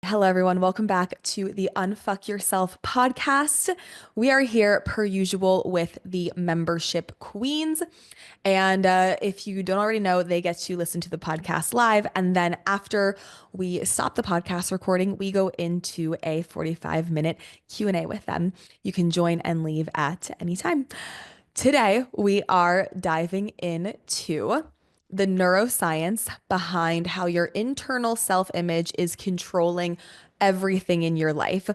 Hello, everyone. Welcome back to the Unfuck Yourself podcast. We are here, per usual, with the membership queens. And if you don't already know, they get to listen to the podcast live. And then after we stop the podcast recording, we go into a 45-minute Q&A with them. You can join and leave at any time. Today, we are diving into the neuroscience behind how your internal self-image is controlling everything in your life.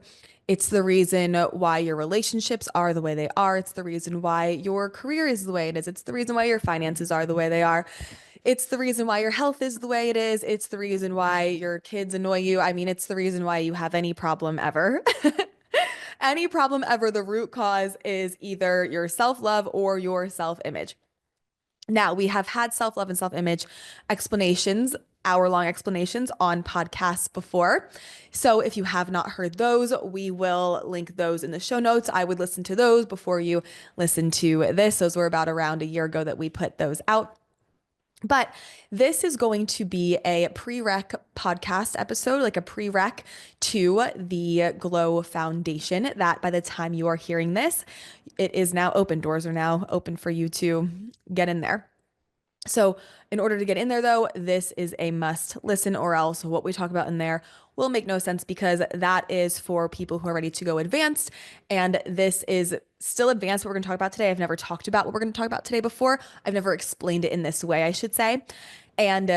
It's the reason why your relationships are the way they are. It's the reason why your career is the way it is. It's the reason why your finances are the way they are. It's the reason why your health is the way it is. It's the reason why your kids annoy you. I mean, it's the reason why you have any problem ever. Any problem ever, the root cause is either your self-love or your self-image. Now, we have had self-love and self-image explanations, hour-long explanations on podcasts before. So if you have not heard those, we will link those in the show notes. I would listen to those before you listen to this. Those were about around a year ago that we put those out. But this is going to be a prereq podcast episode, like a prereq to the Glow Foundation, that by the time you are hearing this, it is now open. Doors are now open for you to get in there. So in order to get in there, though, this is a must listen, or else what we talk about in there will make no sense, because that is for people who are ready to go advanced. And this is still advanced, what we're going to talk about today. I've never talked about what we're going to talk about today before. I've never explained it in this way, I should say. And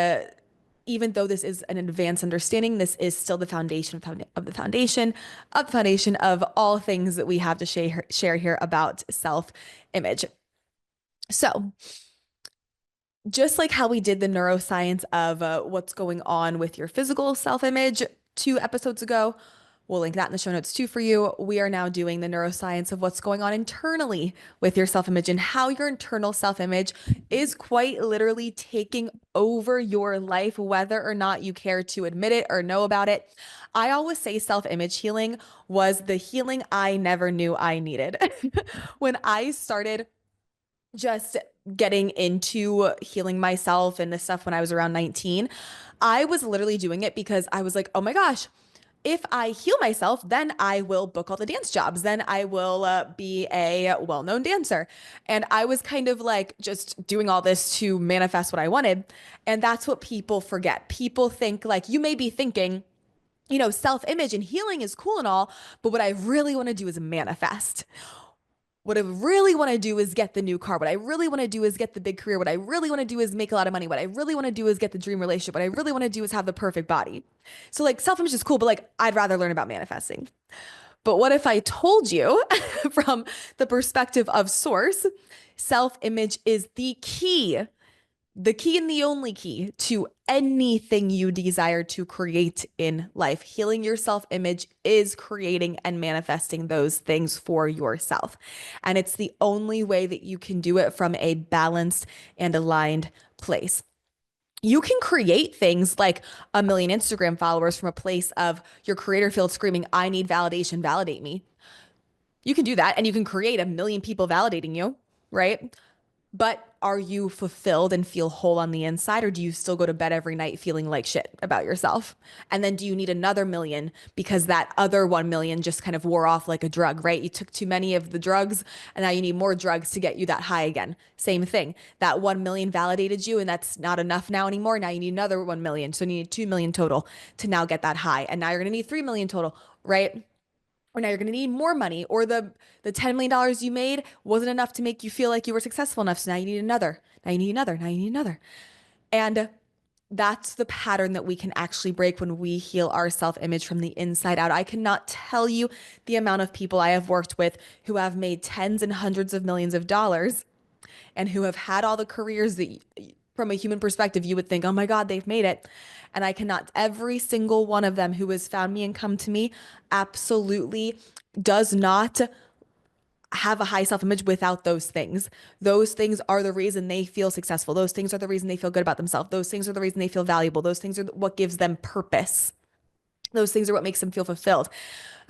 even though this is an advanced understanding, this is still the foundation of the foundation of all things that we have to share here about self-image. So just like how we did the neuroscience of what's going on with your physical self-image 2 episodes ago, we'll link that in the show notes too for you. We are now doing the neuroscience of what's going on internally with your self-image, and how your internal self-image is quite literally taking over your life, whether or not you care to admit it or know about it. I always say self-image healing was the healing I never knew I needed. When I started just getting into healing myself and this stuff when I was around 19, I was literally doing it because I was like, oh my gosh, if I heal myself, then I will book all the dance jobs. Then I will be a well-known dancer. And I was kind of like just doing all this to manifest what I wanted. And that's what people forget. People think, like, you may be thinking, self-image and healing is cool and all, but what I really want to do is manifest. What I really want to do is get the new car. What I really want to do is get the big career. What I really want to do is make a lot of money. What I really want to do is get the dream relationship. What I really want to do is have the perfect body. So like self-image is cool, but like I'd rather learn about manifesting. But what if I told you from the perspective of source, self-image is the key and the only key to anything you desire to create in life. Healing your self-image is creating and manifesting those things for yourself. And it's the only way that you can do it from a balanced and aligned place. You can create things like 1 million Instagram followers from a place of your creator field screaming, I need validation, validate me. You can do that, and you can create 1 million people validating you, right? But are you fulfilled and feel whole on the inside, or do you still go to bed every night feeling like shit about yourself? And then do you need another million because that other 1 million just kind of wore off like a drug, right? You took too many of the drugs, and now you need more drugs to get you that high again. Same thing. That 1 million validated you, and that's not enough now anymore. Now you need another 1 million. So you need 2 million total to now get that high. And now you're going to need 3 million total, right? Or now you're going to need more money, or the $10 million you made wasn't enough to make you feel like you were successful enough. So now you need another. Now you need another. Now you need another. And that's the pattern that we can actually break when we heal our self-image from the inside out. I cannot tell you the amount of people I have worked with who have made tens and hundreds of millions of dollars, and who have had all the careers that from a human perspective, you would think, oh my God, they've made it. And I cannot, every single one of them who has found me and come to me absolutely does not have a high self-image without those things. Those things are the reason they feel successful. Those things are the reason they feel good about themselves. Those things are the reason they feel valuable. Those things are what gives them purpose. Those things are what makes them feel fulfilled.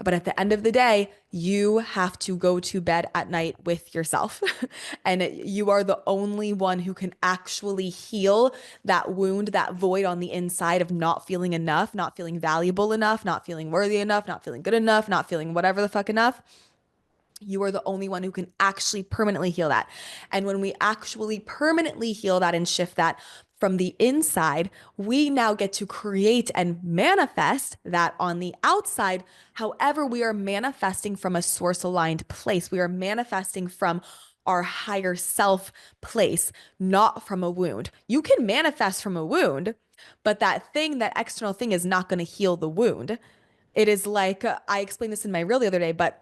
But at the end of the day, you have to go to bed at night with yourself. And you are the only one who can actually heal that wound, that void on the inside of not feeling enough, not feeling valuable enough, not feeling worthy enough, not feeling good enough, not feeling whatever the fuck enough. You are the only one who can actually permanently heal that. And when we actually permanently heal that and shift that from the inside, we now get to create and manifest that on the outside. However, we are manifesting from a source aligned place. We are manifesting from our higher self place, not from a wound. You can manifest from a wound, but that thing, that external thing, is not going to heal the wound. It is like, I explained this in my reel the other day, but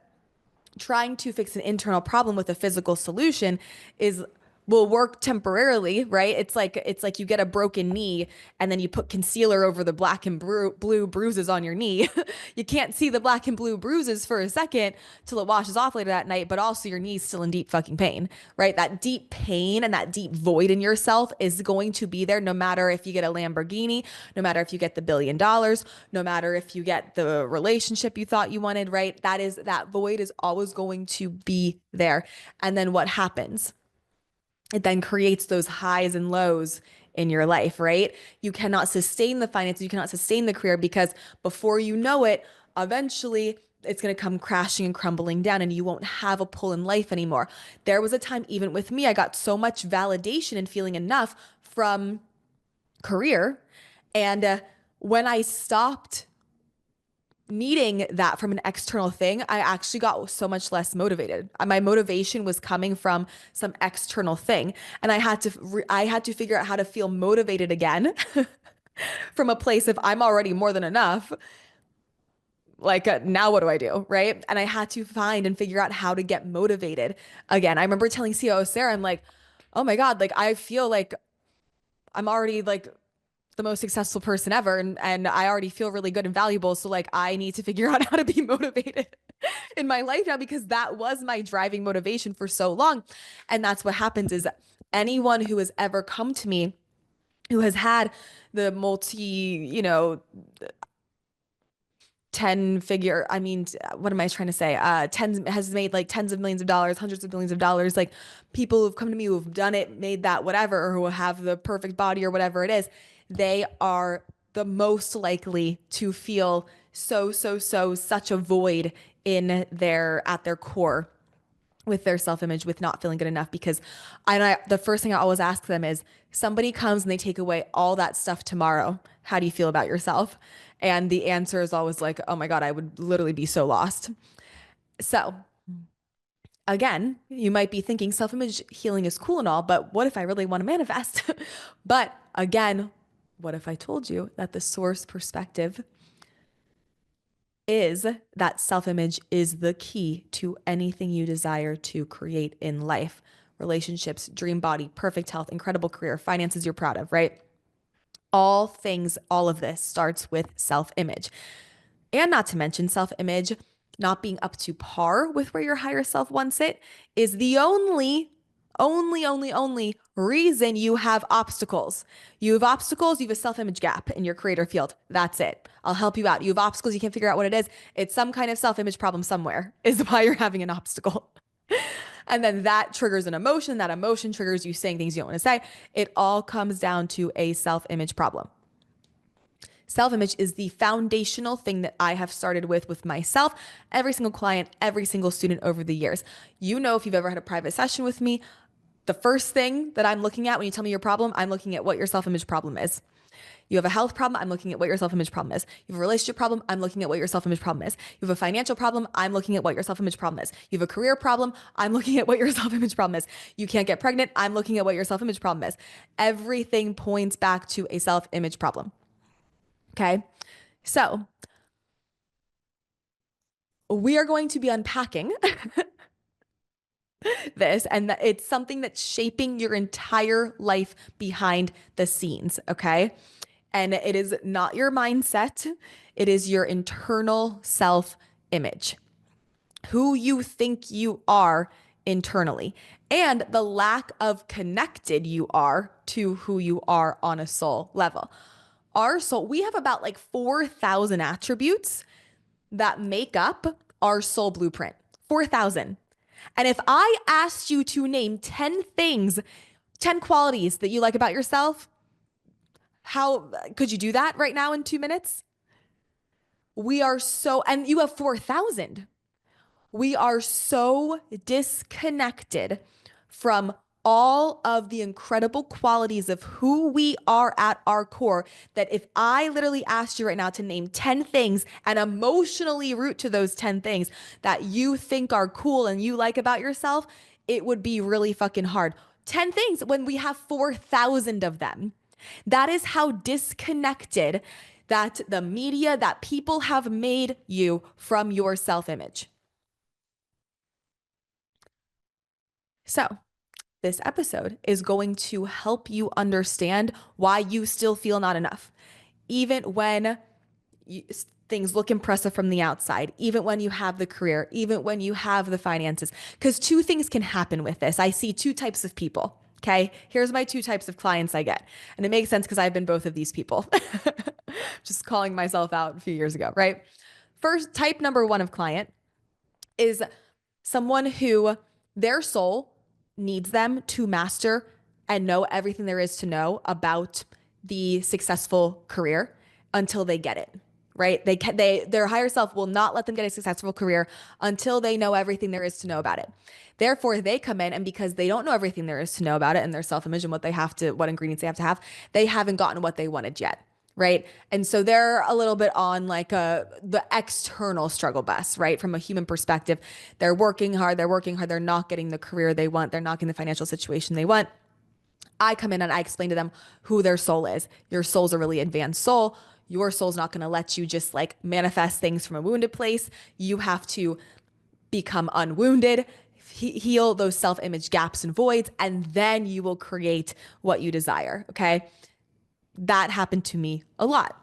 trying to fix an internal problem with a physical solution is will work temporarily, right? It's like you get a broken knee and then you put concealer over the black and blue bruises on your knee. You can't see the black and blue bruises for a second till it washes off later that night, but also your knee's still in deep fucking pain, right? That deep pain and that deep void in yourself is going to be there no matter if you get a Lamborghini, no matter if you get the $1 billion, no matter if you get the relationship you thought you wanted, right? That void is always going to be there. And then what happens? It then creates those highs and lows in your life, right? You cannot sustain the finances, you cannot sustain the career because before you know it, eventually it's going to come crashing and crumbling down and you won't have a pull in life anymore. There was a time, even with me, I got so much validation and feeling enough from career. And when I stopped needing that from an external thing, I actually got so much less motivated. My motivation was coming from some external thing, and I had to figure out how to feel motivated again from a place of I'm already more than enough. Like now what do I do, right? And I had to find and figure out how to get motivated again. I remember telling COO Sarah, I'm like, "Oh my God, like I feel like I'm already like the most successful person ever and I already feel really good and valuable. So like I need to figure out how to be motivated in my life now because that was my driving motivation for so long. And that's what happens is anyone who has ever come to me who has had the multi, 10 figure, I mean, what am I trying to say? Tens has made like tens of millions of dollars, hundreds of millions of dollars. Like people who've come to me who've done it, made that whatever, or who have the perfect body or whatever it is, they are the most likely to feel so such a void in at their core with their self-image, with not feeling good enough. Because the first thing I always ask them is somebody comes and they take away all that stuff tomorrow. How do you feel about yourself? And the answer is always like, oh my God, I would literally be so lost. So again, you might be thinking self-image healing is cool and all, but what if I really want to manifest? But again, what if I told you that the source perspective is that self-image is the key to anything you desire to create in life? Relationships, dream body, perfect health, incredible career, finances you're proud of, right? All things, all of this starts with self-image. And not to mention self-image not being up to par with where your higher self wants it is the only reason you have obstacles. You have obstacles, you have a self-image gap in your creator field. That's it. I'll help you out. You have obstacles, you can't figure out what it is. It's some kind of self-image problem somewhere, is why you're having an obstacle. And then that triggers an emotion. That emotion triggers you saying things you don't want to say. It all comes down to a self-image problem. Self-image is the foundational thing that I have started with myself, every single client, every single student over the years. You know, if you've ever had a private session with me, the first thing that I'm looking at when you tell me your problem, I'm looking at what your self-image problem is. You have a health problem, I'm looking at what your self-image problem is. You have a relationship problem, I'm looking at what your self-image problem is. You have a financial problem, I'm looking at what your self-image problem is. You have a career problem, I'm looking at what your self-image problem is. You can't get pregnant, I'm looking at what your self-image problem is. Everything points back to a self-image problem. Okay? So, we are going to be unpacking this, and it's something that's shaping your entire life behind the scenes, okay? And it is not your mindset, it is your internal self image, who you think you are internally, and the lack of connected you are to who you are on a soul level. Our soul, we have about like 4,000 attributes that make up our soul blueprint. 4,000. And if I asked you to name 10 things, 10 qualities that you like about yourself, how could you do that right now in 2 minutes? We are so, and you have 4,000. We are so disconnected from all of the incredible qualities of who we are at our core that if I literally asked you right now to name 10 things and emotionally root to those 10 things that you think are cool and you like about yourself, it would be really fucking hard. 10 things when we have 4,000 of them. That is how disconnected that the media, that people have made you from your self image. So, this episode is going to help you understand why you still feel not enough, even when you, things look impressive from the outside, even when you have the career, even when you have the finances. Because two things can happen with this. I see two types of people. Okay, here's my two types of clients I get. And it makes sense because I've been both of these people. Just calling myself out a few years ago, right? First, type number one of client is someone who their soul needs them to master and know everything there is to know about the successful career until they get it. Right? Their higher self will not let them get a successful career until they know everything there is to know about it. Therefore, they come in and because they don't know everything there is to know about it and their self-image and what ingredients they have, they haven't gotten what they wanted yet. Right. And so they're a little bit on like the external struggle bus, right? From a human perspective, they're working hard, they're not getting the career they want, they're not getting the financial situation they want. I come in and I explain to them who their soul is. Your soul's a really advanced soul. Your soul's not going to let you just like manifest things from a wounded place. You have to become unwounded, heal those self image gaps and voids, and then you will create what you desire. Okay. That happened to me a lot.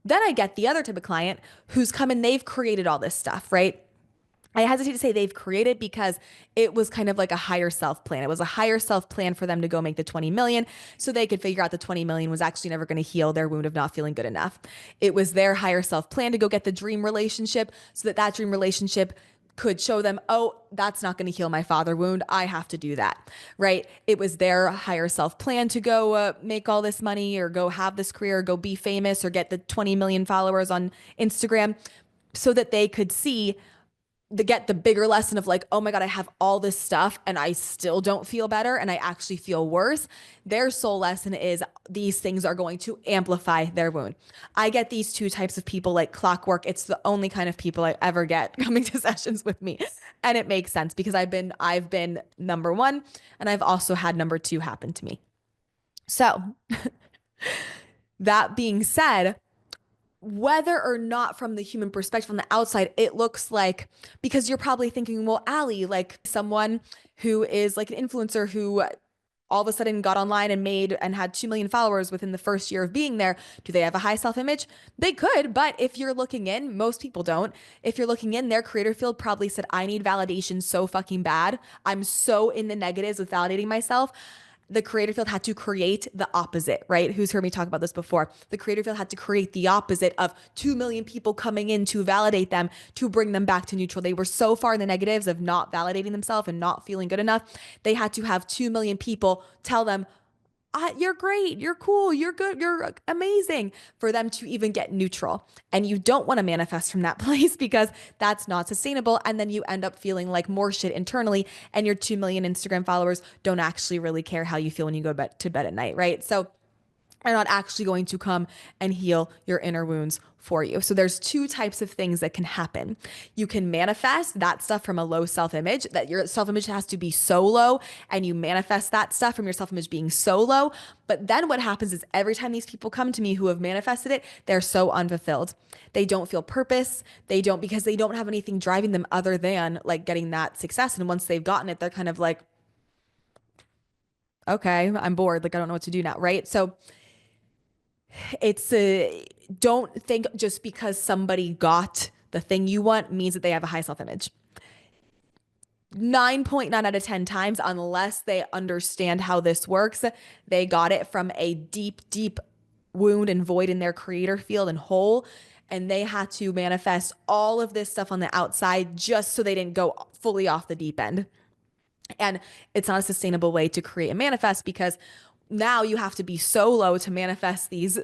Then I get the other type of client who's come in, they've created all this stuff, right? I hesitate to say they've created because it was kind of like a higher self plan. It was a higher self plan for them to go make the 20 million so they could figure out the 20 million was actually never going to heal their wound of not feeling good enough. It was their higher self plan to go get the dream relationship so that that dream relationship could show them, oh, that's not going to heal my father wound. I have to do that, right? It was their higher self plan to go make all this money or go have this career, or go be famous or get the 20 million followers on Instagram so that they could see get the bigger lesson of like, oh my God, I have all this stuff and I still don't feel better and I actually feel worse. Their soul lesson is these things are going to amplify their wound. I get these two types of people like clockwork. It's the only kind of people I ever get coming to sessions with me. And it makes sense because I've been number one and I've also had number two happen to me. So that being said, whether or not from the human perspective, from the outside, it looks like, because you're probably thinking, well, Allie, like someone who is like an influencer who all of a sudden got online and made and had 2 million followers within the first year of being there. Do they have a high self image? They could, but if you're looking in, most people don't. If you're looking in, their creator field probably said, I need validation so fucking bad. I'm so in the negatives with validating myself. The creator field had to create the opposite, right? Who's heard me talk about this before? The creator field had to create the opposite of 2 million people coming in to validate them, to bring them back to neutral. They were so far in the negatives of not validating themselves and not feeling good enough. They had to have 2 million people tell them, you're great, you're cool, you're good, you're amazing, for them to even get neutral. And you don't want to manifest from that place because that's not sustainable. And then you end up feeling like more shit internally, and your 2 million Instagram followers don't actually really care how you feel when you go to bed at night, right? So are not actually going to come and heal your inner wounds for you. So there's two types of things that can happen. You can manifest that stuff from a low self-image, that your self-image has to be so low, and you manifest that stuff from your self-image being so low. But then what happens is every time these people come to me who have manifested it, they're so unfulfilled. They don't feel purpose. Because they don't have anything driving them other than like getting that success. And once they've gotten it, they're kind of like, okay, I'm bored. Like, I don't know what to do now. Right. So it's don't think just because somebody got the thing you want means that they have a high self-image. 9.9 out of 10 times, unless they understand how this works, they got it from a deep, deep wound and void in their creator field and hole. And they had to manifest all of this stuff on the outside just so they didn't go fully off the deep end. And it's not a sustainable way to create and manifest because now you have to be so low to manifest these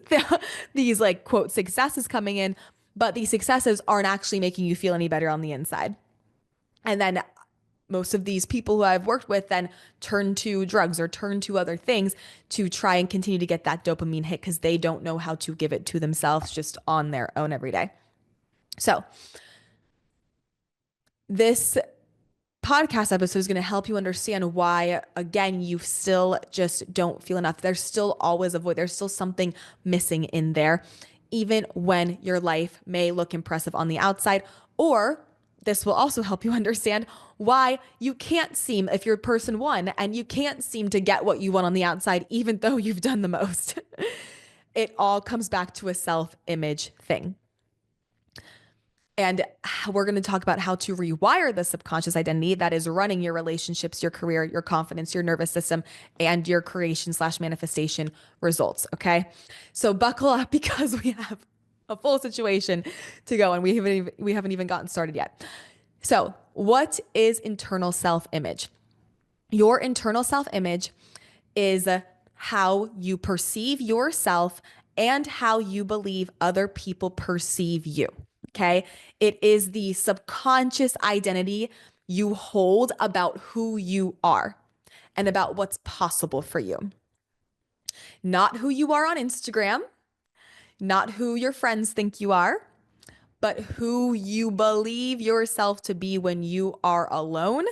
like quote successes coming in, but these successes aren't actually making you feel any better on the inside. And then most of these people who I've worked with then turn to drugs or turn to other things to try and continue to get that dopamine hit because they don't know how to give it to themselves just on their own every day. So, this podcast episode is going to help you understand why, again, you still just don't feel enough. There's still always a void. There's still something missing in there, even when your life may look impressive on the outside. Or this will also help you understand why you can't seem, if you're person one, and you can't seem to get what you want on the outside, even though you've done the most. It all comes back to a self-image thing. And we're going to talk about how to rewire the subconscious identity that is running your relationships, your career, your confidence, your nervous system, and your creation slash manifestation results. Okay. So buckle up because we have a full situation to go and we haven't even gotten started yet. So what is internal self-image? Your internal self-image is how you perceive yourself and how you believe other people perceive you. Okay. It is the subconscious identity you hold about who you are and about what's possible for you. Not who you are on Instagram, not who your friends think you are, but who you believe yourself to be when you are alone,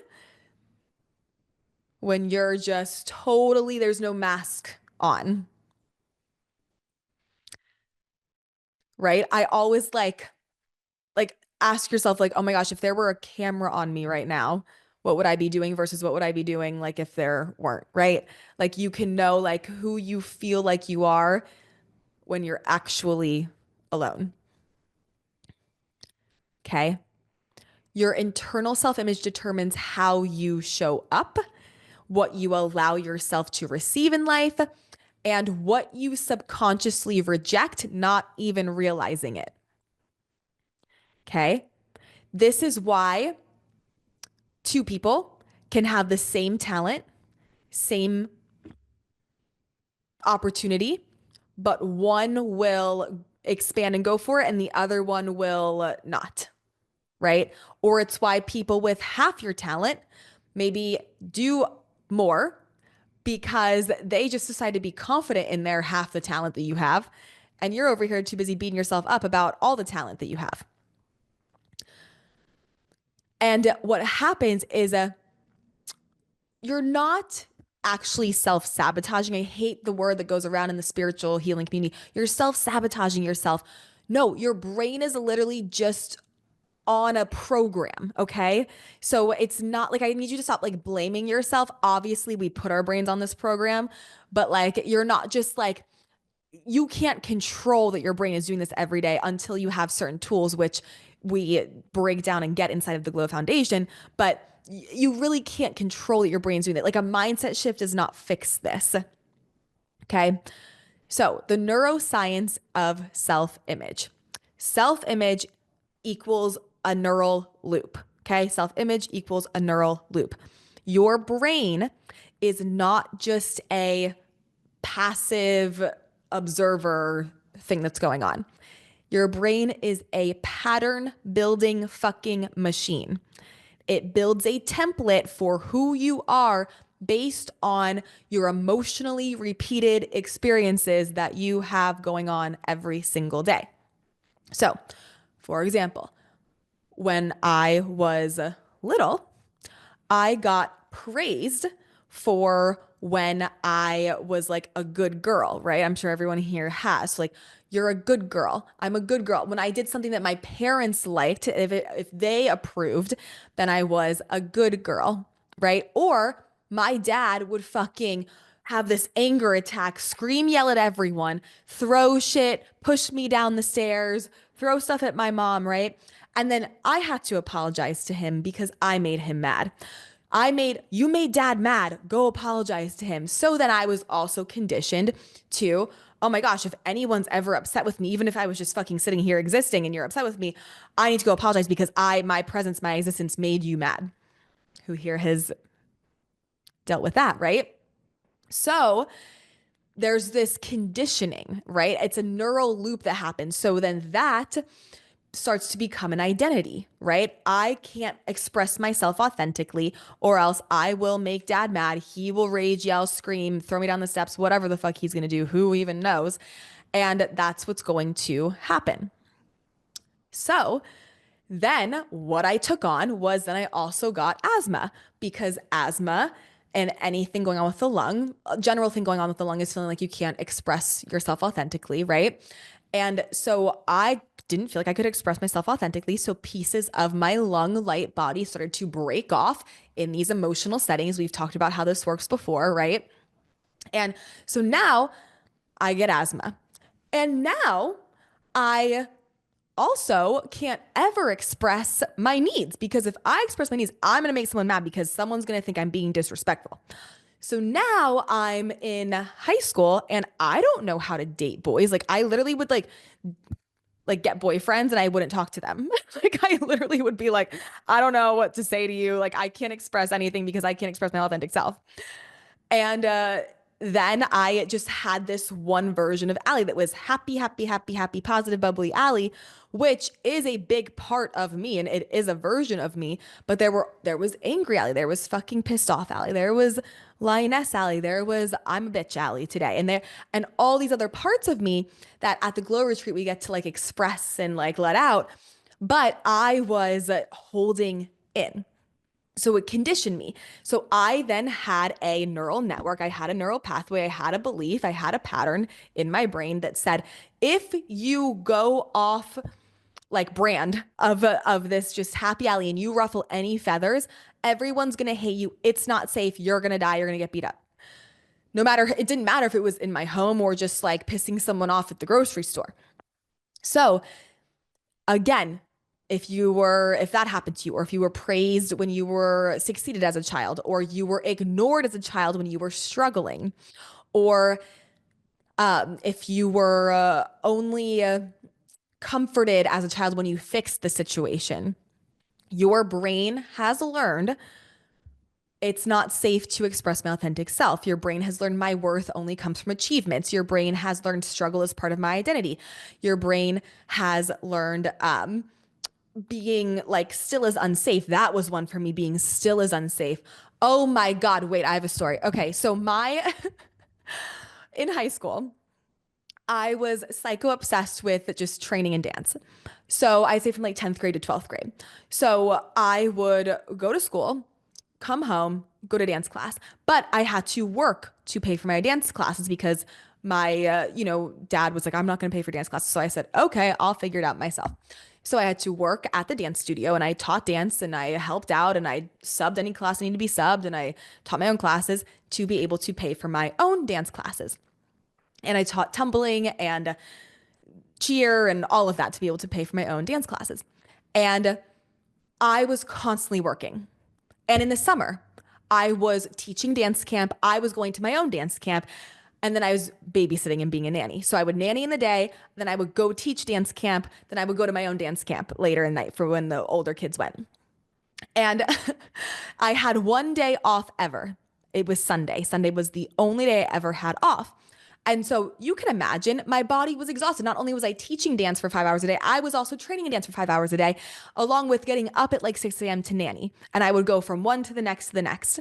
when you're just totally, there's no mask on. Right? I always like ask yourself like, oh my gosh, if there were a camera on me right now, what would I be doing versus what would I be doing like if there weren't, right? Like you can know like who you feel like you are when you're actually alone. Okay? Your internal self-image determines how you show up, what you allow yourself to receive in life, and what you subconsciously reject, not even realizing it. Okay? This is why two people can have the same talent, same opportunity, but one will expand and go for it and the other one will not, right? Or it's why people with half your talent maybe do more because they just decide to be confident in their half the talent that you have. And you're over here too busy beating yourself up about all the talent that you have. And what happens is you're not actually self-sabotaging. I hate the word that goes around in the spiritual healing community. You're self-sabotaging yourself. No, your brain is literally just on a program, okay? So it's not like I need you to stop like blaming yourself. Obviously, we put our brains on this program, but like you're not just like you can't control that your brain is doing this every day until you have certain tools, which we break down and get inside of the Glow Foundation. But you really can't control that your brain's doing that. Like a mindset shift does not fix this. Okay. So the neuroscience of self-image. Self-image equals a neural loop. Okay. Self-image equals a neural loop. Your brain is not just a passive observer thing that's going on. Your brain is a pattern building fucking machine. It builds a template for who you are based on your emotionally repeated experiences that you have going on every single day. So, for example, when I was little, I got praised for when I was like a good girl, right? I'm sure everyone here has. So like, you're a good girl. I'm a good girl. When I did something that my parents liked, if they approved, then I was a good girl, right? Or my dad would fucking have this anger attack, scream, yell at everyone, throw shit, push me down the stairs, throw stuff at my mom, right? And then I had to apologize to him because I made him mad. You made dad mad, go apologize to him. So then I was also conditioned to, oh my gosh, if anyone's ever upset with me, even if I was just fucking sitting here existing and you're upset with me, I need to go apologize because my presence, my existence made you mad. Who here has dealt with that, right? So there's this conditioning, right? It's a neural loop that happens. So then that starts to become an identity, right? I can't express myself authentically, or else I will make dad mad. He will rage, yell, scream, throw me down the steps, whatever the fuck he's gonna do, who even knows? And that's what's going to happen. So then what I took on was then I also got asthma because asthma and anything going on with the lung, a general thing going on with the lung is feeling like you can't express yourself authentically, right? And so I didn't feel like I could express myself authentically. So pieces of my lung light body started to break off in these emotional settings. We've talked about how this works before, right? And so now I get asthma. And now I also can't ever express my needs because if I express my needs, I'm going to make someone mad because someone's going to think I'm being disrespectful. So now I'm in high school and I don't know how to date boys. Like I literally would like get boyfriends and I wouldn't talk to them. Like I literally would be like, I don't know what to say to you. Like I can't express anything because I can't express my authentic self. And then I just had this one version of Allie that was happy, happy, happy, happy, positive, bubbly Allie, which is a big part of me and it is a version of me. But there was angry Allie, there was fucking pissed off Allie, there was lioness Allie, there was I'm a bitch Allie today, and all these other parts of me that at the glow retreat we get to like express and like let out. But I was holding in. So it conditioned me. So I then had a neural network, I had a neural pathway, I had a belief, I had a pattern in my brain that said, if you go off like brand of this just happy alley and you ruffle any feathers, everyone's gonna hate you. It's not safe. You're gonna die. You're gonna get beat up. No matter, it didn't matter if it was in my home or just like pissing someone off at the grocery store. So again, if that happened to you, or if you were praised when you were succeeded as a child, or you were ignored as a child when you were struggling, or if you were only comforted as a child when you fixed the situation, your brain has learned it's not safe to express my authentic self. Your brain has learned my worth only comes from achievements. Your brain has learned struggle is part of my identity. Your brain has learned being like still is unsafe. That was one for me, being still is unsafe. Oh my God. Wait, I have a story. Okay. So in high school, I was psycho obsessed with just training and dance. So I say from like 10th grade to 12th grade. So I would go to school, come home, go to dance class, but I had to work to pay for my dance classes because my, dad was like, I'm not going to pay for dance classes. So I said, okay, I'll figure it out myself. So I had to work at the dance studio and I taught dance and I helped out and I subbed any class I needed to be subbed and I taught my own classes to be able to pay for my own dance classes. And I taught tumbling and cheer and all of that to be able to pay for my own dance classes. And I was constantly working. And in the summer, I was teaching dance camp. I was going to my own dance camp. And then I was babysitting and being a nanny. So I would nanny in the day, then I would go teach dance camp, then I would go to my own dance camp later in the night for when the older kids went. And I had one day off ever. It was Sunday. Sunday was the only day I ever had off. And so you can imagine my body was exhausted. Not only was I teaching dance for 5 hours a day, I was also training a dance for 5 hours a day, along with getting up at like 6 a.m. to nanny. And I would go from one to the next to the next.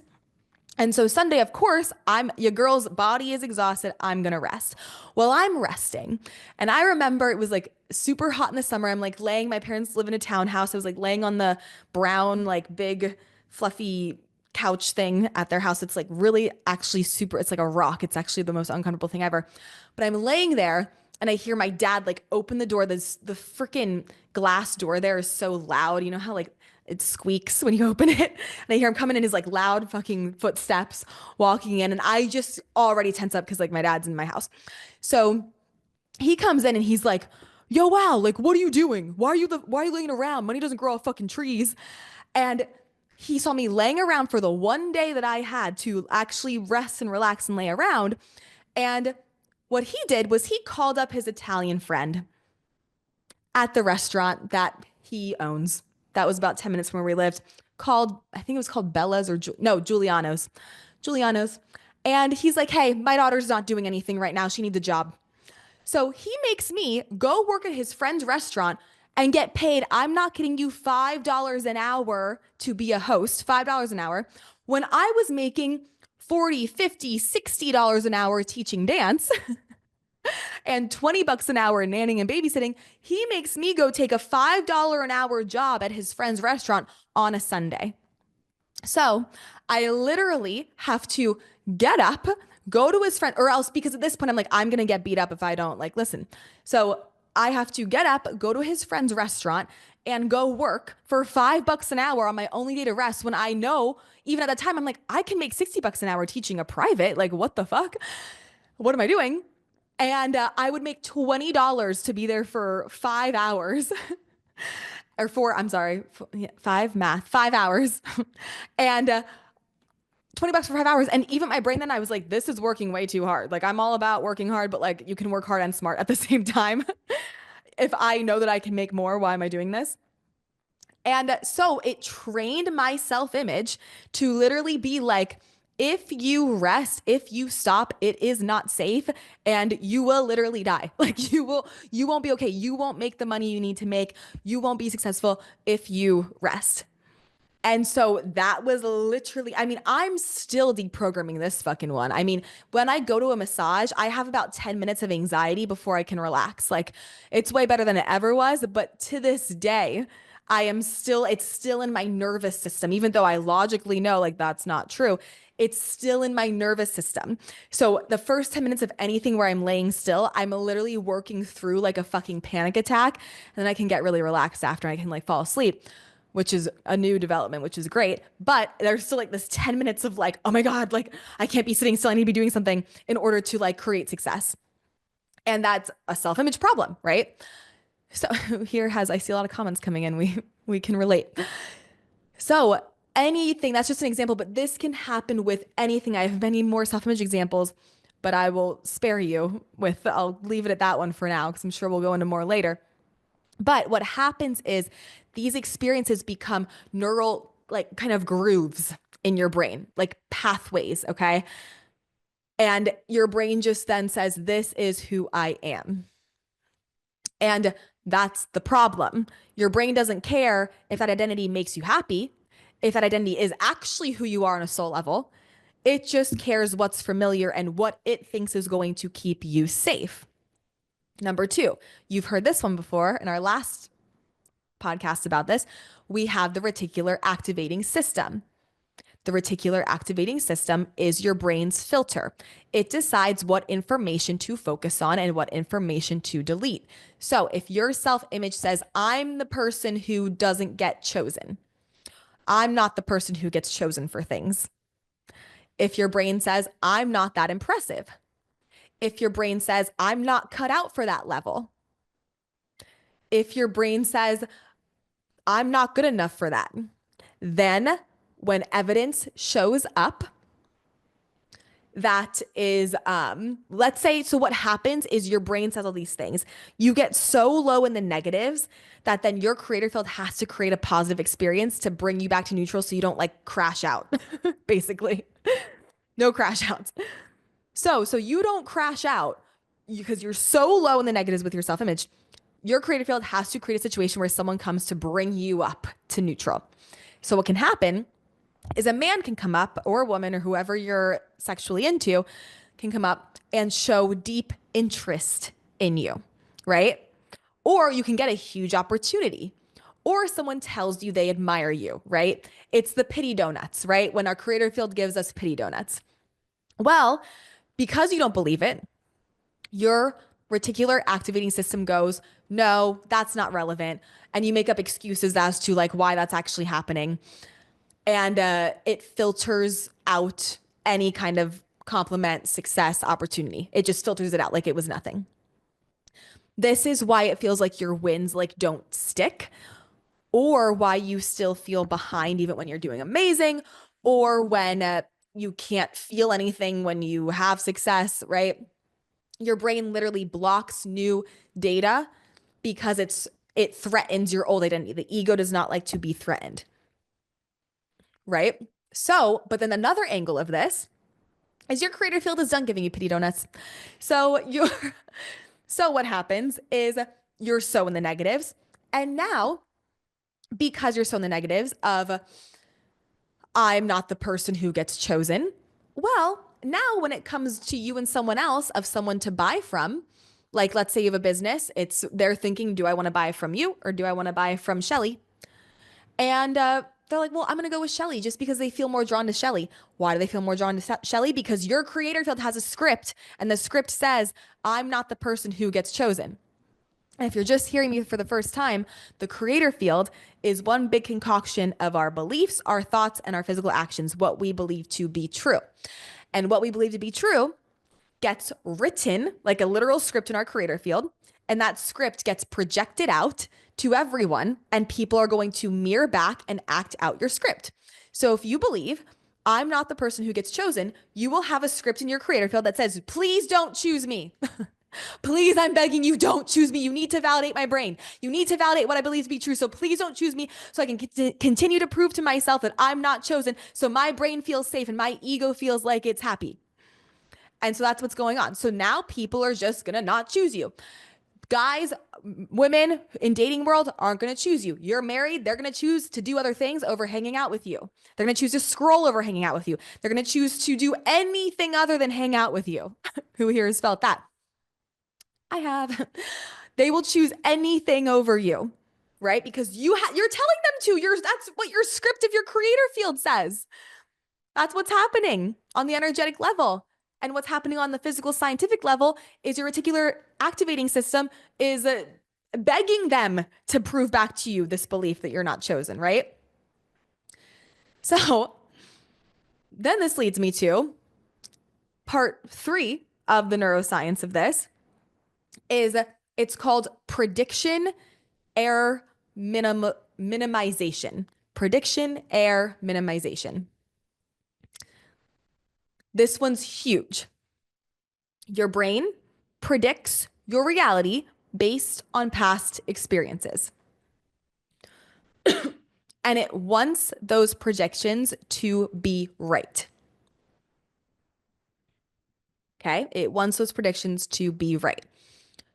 And so Sunday, of course, your girl's body is exhausted. I'm going to rest. Well, I'm resting. And I remember it was like super hot in the summer. I'm like laying, my parents live in a townhouse. I was like laying on the brown, like big, fluffy couch thing at their house. It's like really actually super, it's like a rock. It's actually the most uncomfortable thing ever. But I'm laying there and I hear my dad like open the door. The freaking glass door there is so loud. You know how like it squeaks when you open it. And I hear him coming in his like loud fucking footsteps walking in. And I just already tense up because like my dad's in my house. So he comes in and he's like, yo, wow, like, what are you doing? Why are you laying around? Money doesn't grow off fucking trees. And he saw me laying around for the one day that I had to actually rest and relax and lay around. And What he did was he called up his Italian friend at the restaurant that he owns. That was about 10 minutes from where we lived. Called, I think it was called Bella's or no, Giuliano's. Giuliano's. And he's like, hey, my daughter's not doing anything right now. She needs a job. So he makes me go work at his friend's restaurant and get paid. I'm not kidding you, $5 an hour to be a host, $5 an hour. When I was making 40, 50, $60 an hour teaching dance and 20 bucks an hour nannying and babysitting, he makes me go take a $5 an hour job at his friend's restaurant on a Sunday. So I literally have to get up, go to his friend, or else because at this point I'm like, I'm gonna get beat up if I don't like listen. So I have to get up, go to his friend's restaurant, and go work for $5 an hour on my only day to rest when I know, even at that time, I'm like, I can make $60 an hour teaching a private. Like, what the fuck? What am I doing? And I would make $20 to be there for 5 hours or four, I'm sorry, yeah, 5 hours. And 20 bucks for 5 hours. And even my brain then, I was like, this is working way too hard. Like, I'm all about working hard, but like, you can work hard and smart at the same time. If I know that I can make more, why am I doing this? And so it trained my self image to literally be like, if you rest, if you stop, it is not safe and you will literally die. Like you won't be okay. You won't make the money you need to make. You won't be successful if you rest. And so that was literally, I mean, I'm still deprogramming this fucking one. I mean, when I go to a massage, I have about 10 minutes of anxiety before I can relax. Like it's way better than it ever was. But to this day, it's still in my nervous system, even though I logically know like that's not true. It's still in my nervous system. So the first 10 minutes of anything where I'm laying still, I'm literally working through like a fucking panic attack. And then I can get really relaxed after I can like fall asleep, which is a new development, which is great. But there's still like this 10 minutes of like, oh my God, like I can't be sitting still. I need to be doing something in order to like create success. And that's a self-image problem, right? So I see a lot of comments coming in. We can relate. So anything, that's just an example, but this can happen with anything. I have many more self-image examples, but I will spare you I'll leave it at that one for now, because I'm sure we'll go into more later. But what happens is these experiences become neural, like kind of grooves in your brain, like pathways, okay? And your brain just then says, this is who I am. And that's the problem. Your brain doesn't care if that identity makes you happy, if that identity is actually who you are on a soul level. It just cares what's familiar and what it thinks is going to keep you safe. Number two, you've heard this one before in our last podcast about this. We have the reticular activating system. The reticular activating system is your brain's filter. It decides what information to focus on and what information to delete. So if your self-image says, I'm the person who doesn't get chosen, I'm not the person who gets chosen for things. If your brain says, I'm not that impressive, if your brain says, I'm not cut out for that level, if your brain says, I'm not good enough for that, then when evidence shows up, that is, let's say, so what happens is your brain says all these things. You get so low in the negatives that then your creator field has to create a positive experience to bring you back to neutral so you don't like crash out, basically. No crash outs. So you don't crash out because you're so low in the negatives with your self-image. Your creative field has to create a situation where someone comes to bring you up to neutral. So what can happen is a man can come up, or a woman, or whoever you're sexually into can come up and show deep interest in you, right? Or you can get a huge opportunity, or someone tells you they admire you, right? It's the pity donuts, right? When our creator field gives us pity donuts. Well, because you don't believe it, your reticular activating system goes, no, that's not relevant. And you make up excuses as to like why that's actually happening. And it filters out any kind of compliment, success, opportunity. It just filters it out like it was nothing. This is why it feels like your wins like don't stick, or why you still feel behind even when you're doing amazing, or when you can't feel anything when you have success, right? Your brain literally blocks new data because it threatens your old identity. The ego does not like to be threatened, right? So, but then another angle of this is your creator field is done giving you pity donuts. So you're so what happens is you're so in the negatives. And now, because you're so in the negatives of I'm not the person who gets chosen, well, now when it comes to you and someone else of someone to buy from, like let's say you have a business, it's they're thinking, do I want to buy from you or do I want to buy from Shelly? And they're like, well, I'm going to go with Shelly just because they feel more drawn to Shelly. Why do they feel more drawn to Shelly? Because your creator field has a script and the script says, I'm not the person who gets chosen. And if you're just hearing me for the first time, the creator field is one big concoction of our beliefs, our thoughts, and our physical actions, what we believe to be true. And what we believe to be true gets written like a literal script in our creator field. And that script gets projected out to everyone, and people are going to mirror back and act out your script. So if you believe I'm not the person who gets chosen, you will have a script in your creator field that says, please don't choose me. Please, I'm begging you, don't choose me. You need to validate my brain. You need to validate what I believe to be true. So please don't choose me so I can continue to prove to myself that I'm not chosen. So my brain feels safe and my ego feels like it's happy. And so that's what's going on. So now people are just going to not choose you. Guys, women in dating world aren't going to choose you. You're married. They're going to choose to do other things over hanging out with you. They're going to choose to scroll over hanging out with you. They're going to choose to do anything other than hang out with you. Who here has felt that? I have. They will choose anything over you, right? Because you're telling them to. That's what your script of your creator field says. That's what's happening on the energetic level. And what's happening on the physical scientific level is your reticular activating system is begging them to prove back to you this belief that you're not chosen, right? So then this leads me to part 3 of the neuroscience of this is it's called prediction error minimization. Prediction error minimization. This one's huge. Your brain predicts your reality based on past experiences. And it wants those projections to be right. Okay? It wants those predictions to be right.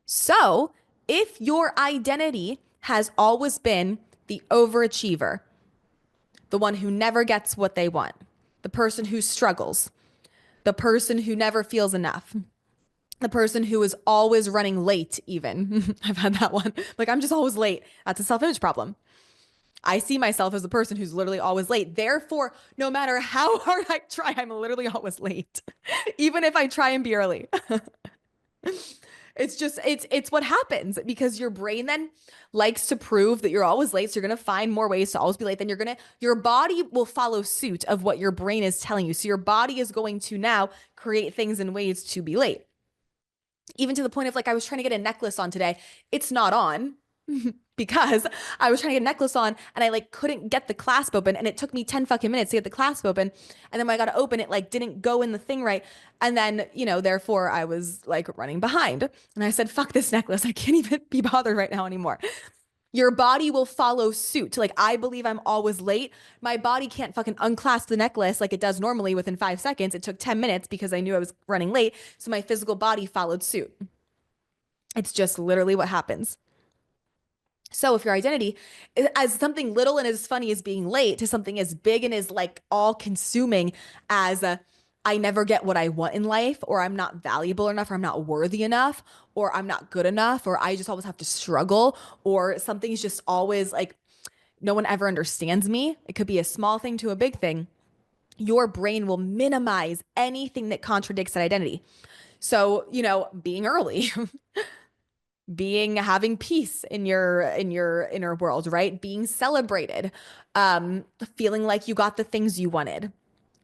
So, if your identity has always been the overachiever, the one who never gets what they want, the person who struggles, the person who never feels enough, the person who is always running late, even. I've had that one. Like, I'm just always late. That's a self-image problem. I see myself as the person who's literally always late. Therefore, no matter how hard I try, I'm literally always late, even if I try and be early. It's what happens because your brain then likes to prove that you're always late. So you're going to find more ways to always be late. Then your body will follow suit of what your brain is telling you. So your body is going to now create things and ways to be late. Even to the point of like, I was trying to get a necklace on today. It's not on because I was trying to get a necklace on and I like couldn't get the clasp open and it took me 10 fucking minutes to get the clasp open. And then when I got to open it, like didn't go in the thing right. And then, therefore I was like running behind and I said, fuck this necklace. I can't even be bothered right now anymore. Your body will follow suit. Like, I believe I'm always late. My body can't fucking unclasp the necklace like it does normally within 5 seconds. It took 10 minutes because I knew I was running late. So my physical body followed suit. It's just literally what happens. So if your identity as something little and as funny as being late to something as big and as like all consuming as I never get what I want in life, or I'm not valuable enough, or I'm not worthy enough, or I'm not good enough, or I just always have to struggle, or something's just always like no one ever understands me. It could be a small thing to a big thing. Your brain will minimize anything that contradicts that identity. So, being early, having peace in your inner world, right? Being celebrated, feeling like you got the things you wanted.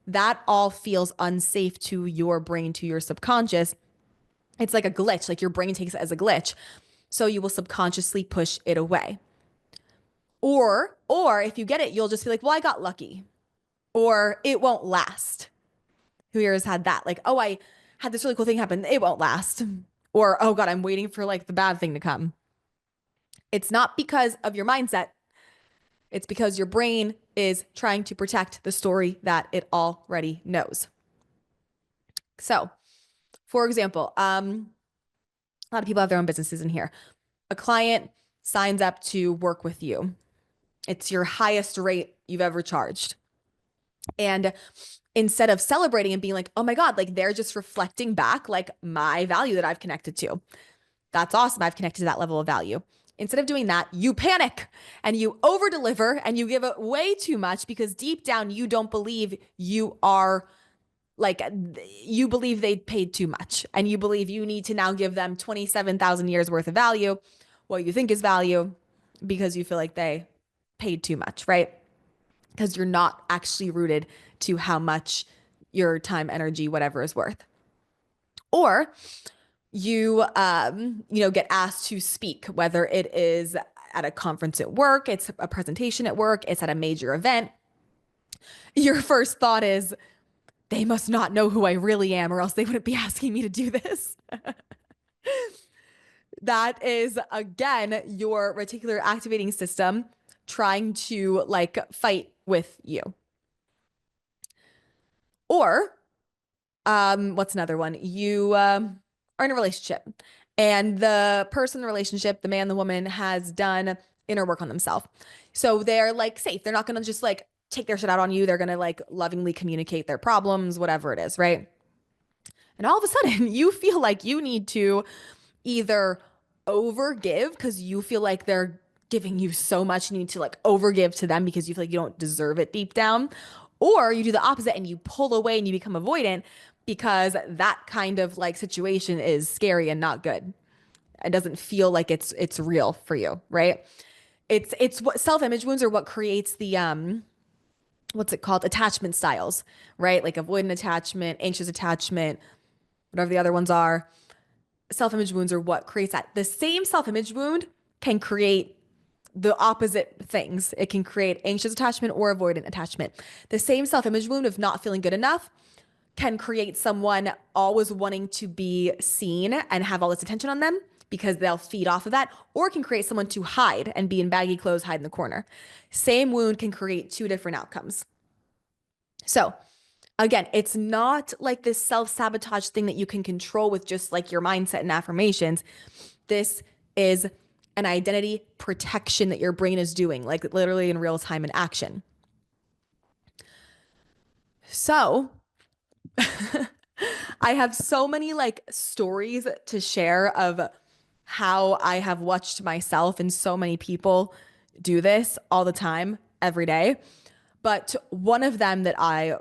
That all feels unsafe to your brain, to your subconscious. It's like a glitch, like your brain takes it as a glitch. So you will subconsciously push it away. Or if you get it, you'll just be like, well, I got lucky. Or it won't last. Who here has had that? Like, oh, had this really cool thing happen. It won't last. Or, oh God, I'm waiting for like the bad thing to come. It's not because of your mindset. It's because your brain is trying to protect the story that it already knows. So, for example, a lot of people have their own businesses in here. A client signs up to work with you. It's your highest rate you've ever charged. And instead of celebrating and being like, oh my God, like they're just reflecting back like my value that I've connected to. That's awesome. I've connected to that level of value. Instead of doing that, you panic and you over deliver and you give it way too much because deep down you don't believe you are like, you believe they paid too much and you believe you need to now give them 27,000 years worth of value, what you think is value, because you feel like they paid too much, right? Because you're not actually rooted to how much your time, energy, whatever is worth. Or you get asked to speak, whether it is at a conference at work, it's a presentation at work, it's at a major event. Your first thought is, they must not know who I really am, or else they wouldn't be asking me to do this. That is, again, your reticular activating system trying to like fight with you. Or, what's another one? You are in a relationship and the person in the relationship, the man, the woman has done inner work on themselves. So they're like safe. They're not going to just like take their shit out on you. They're going to like lovingly communicate their problems, whatever it is, right? And all of a sudden you feel like you need to either overgive because you feel like they're giving you so much, you need to like overgive to them because you feel like you don't deserve it deep down. Or you do the opposite and you pull away and you become avoidant because that kind of like situation is scary and not good. It doesn't feel like it's real for you, right? It's what self-image wounds are what creates the what's it called? Attachment styles, right? Like avoidant attachment, anxious attachment, whatever the other ones are. Self-image wounds are what creates that. The same self-image wound can create the opposite things. It can create anxious attachment or avoidant attachment. The same self-image wound of not feeling good enough can create someone always wanting to be seen and have all this attention on them because they'll feed off of that, or it can create someone to hide and be in baggy clothes, hide in the corner. Same wound can create two different outcomes. So again, it's not like this self-sabotage thing that you can control with just like your mindset and affirmations. This is an identity protection that your brain is doing, like literally in real time in action. So I have so many like stories to share of how I have watched myself and so many people do this all the time, every day. But one of them that I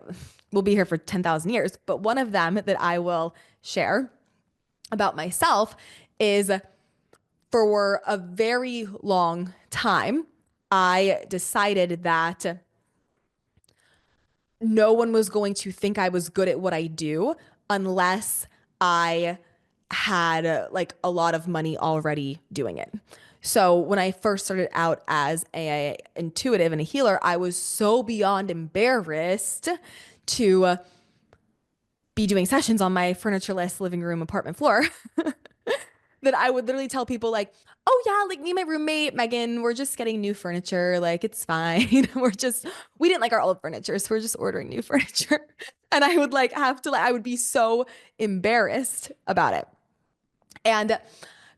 will be here for 10,000 years, but one of them that I will share about myself is for a very long time, I decided that no one was going to think I was good at what I do unless I had like a lot of money already doing it. So when I first started out as a intuitive and a healer, I was so beyond embarrassed to be doing sessions on my furnitureless living room apartment floor that I would literally tell people like, oh yeah, like me and my roommate, Megan, we're just getting new furniture. Like it's fine. We didn't like our old furniture. So we're just ordering new furniture. And I would like have to, like, I would be so embarrassed about it. And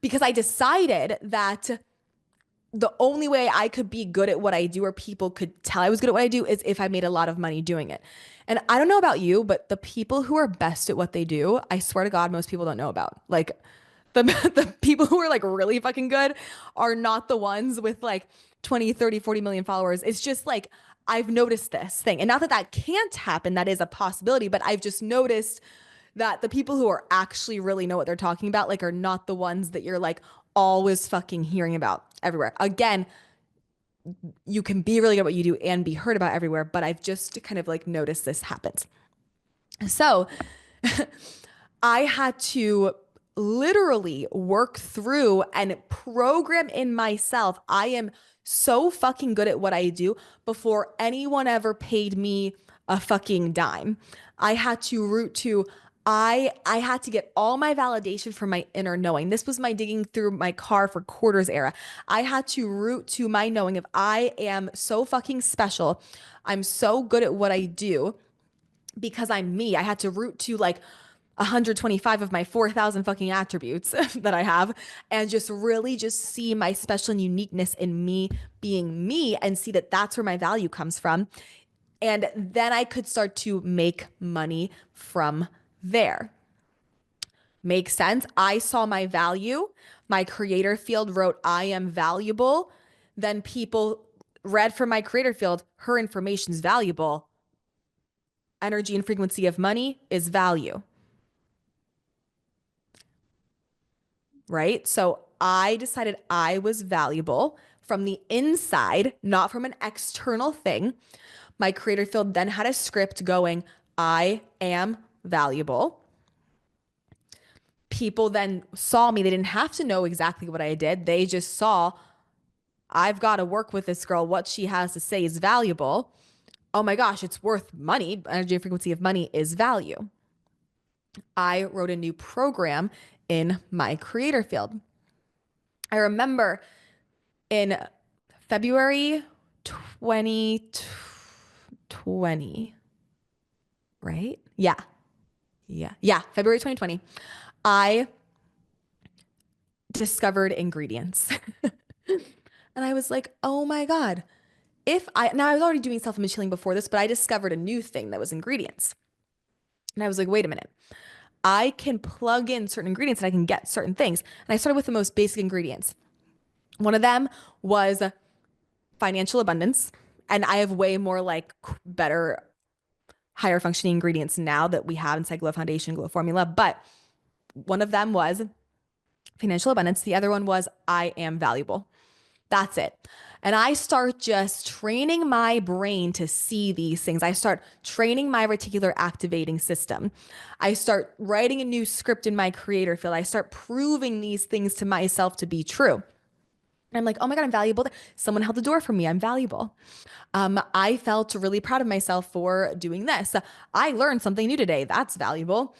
because I decided that the only way I could be good at what I do or people could tell I was good at what I do is if I made a lot of money doing it. And I don't know about you, but the people who are best at what they do, I swear to God, most people don't know about. Like the people who are like really fucking good are not the ones with like 20, 30, 40 million followers. It's just like I've noticed this thing. And not that that can't happen, that is a possibility, but I've just noticed that the people who are actually really know what they're talking about like are not the ones that you're like always fucking hearing about everywhere. Again, you can be really good at what you do and be heard about everywhere, but I've just kind of like noticed this happens. So I had to literally work through and program in myself. I am so fucking good at what I do before anyone ever paid me a fucking dime. I had to root to, I had to get all my validation from my inner knowing. This was my digging through my car for quarters era. I had to root to my knowing of I am so fucking special. I'm so good at what I do because I'm me. I had to root to like 125 of my 4,000 fucking attributes that I have and just really just see my special and uniqueness in me being me and see that that's where my value comes from. And then I could start to make money from there. Make sense? I saw my value. My creator field wrote, I am valuable. Then people read from my creator field, her information is valuable. Energy and frequency of money is value, right? So I decided I was valuable from the inside, not from an external thing. My creator field then had a script going, I am valuable. People then saw me. They didn't have to know exactly what I did. They just saw, I've got to work with this girl. What she has to say is valuable. Oh my gosh, it's worth money. Energy and frequency of money is value. I wrote a new program in my creator field. I remember in February 2020, right? Yeah. Yeah. February 2020, I discovered ingredients. And I was like, oh my God. Now I was already doing self-image healing before this, but I discovered a new thing that was ingredients. And I was like, wait a minute. I can plug in certain ingredients and I can get certain things. And I started with the most basic ingredients. One of them was financial abundance. And I have way more like better, higher functioning ingredients now that we have inside Glow Foundation, Glow Formula. But one of them was financial abundance. The other one was I am valuable. That's it. And I start just training my brain to see these things. I start training my reticular activating system. I start writing a new script in my creator field. I start proving these things to myself to be true. And I'm like, oh my God, I'm valuable. Someone held the door for me. I'm valuable. I felt really proud of myself for doing this. I learned something new today. That's valuable.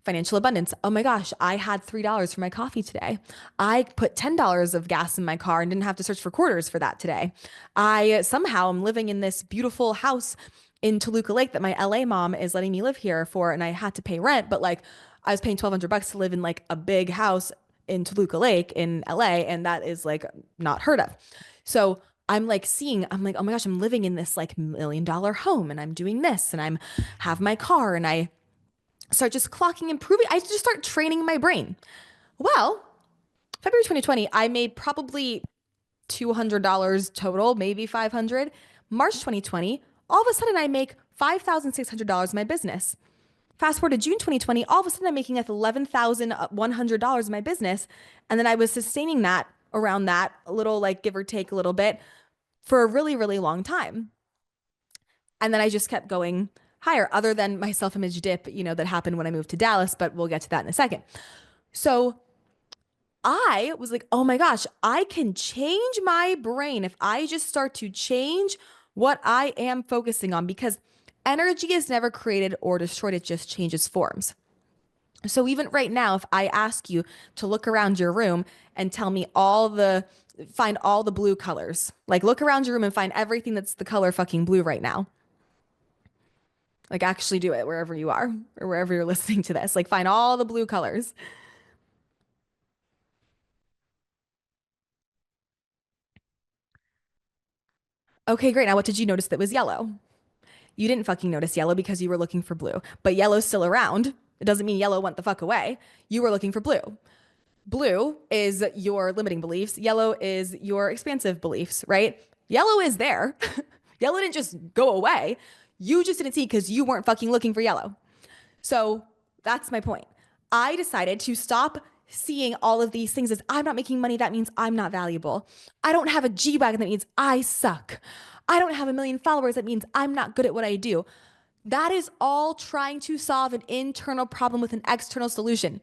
Financial abundance. Oh my gosh, I had $3 for my coffee today. I put $10 of gas in my car and didn't have to search for quarters for that today. I somehow am living in this beautiful house in Toluca Lake that my LA mom is letting me live here for, and I had to pay rent, but like I was paying $1,200 to live in like a big house in Toluca Lake in LA, and that is like not heard of. So I'm like I'm like, oh my gosh, I'm living in this like $1 million home and I'm doing this and I'm have my car and I start just clocking, improving. I just start training my brain. Well, February 2020, I made probably $200 total, maybe 500. March 2020, all of a sudden I make $5,600 in my business. Fast forward to June 2020, all of a sudden I'm making $11,100 in my business. And then I was sustaining that around that, a little like give or take a little bit for a really, really long time. And then I just kept going higher, other than my self-image dip, that happened when I moved to Dallas, but we'll get to that in a second. So I was like, oh my gosh, I can change my brain if I just start to change what I am focusing on, because energy is never created or destroyed. It just changes forms. So even right now, if I ask you to look around your room and tell me find all the blue colors, like look around your room and find everything that's the color fucking blue right now. Like actually do it wherever you are or wherever you're listening to this. Like find all the blue colors. Okay, great. Now what did you notice that was yellow? You didn't fucking notice yellow because you were looking for blue. But yellow's still around. It doesn't mean yellow went the fuck away. You were looking for blue. Blue is your limiting beliefs. Yellow is your expansive beliefs, right? Yellow is there. Yellow didn't just go away. You just didn't see because you weren't fucking looking for yellow. So that's my point. I decided to stop seeing all of these things as I'm not making money. That means I'm not valuable. I don't have a G-Wagon. That means I suck. I don't have 1 million followers. That means I'm not good at what I do. That is all trying to solve an internal problem with an external solution.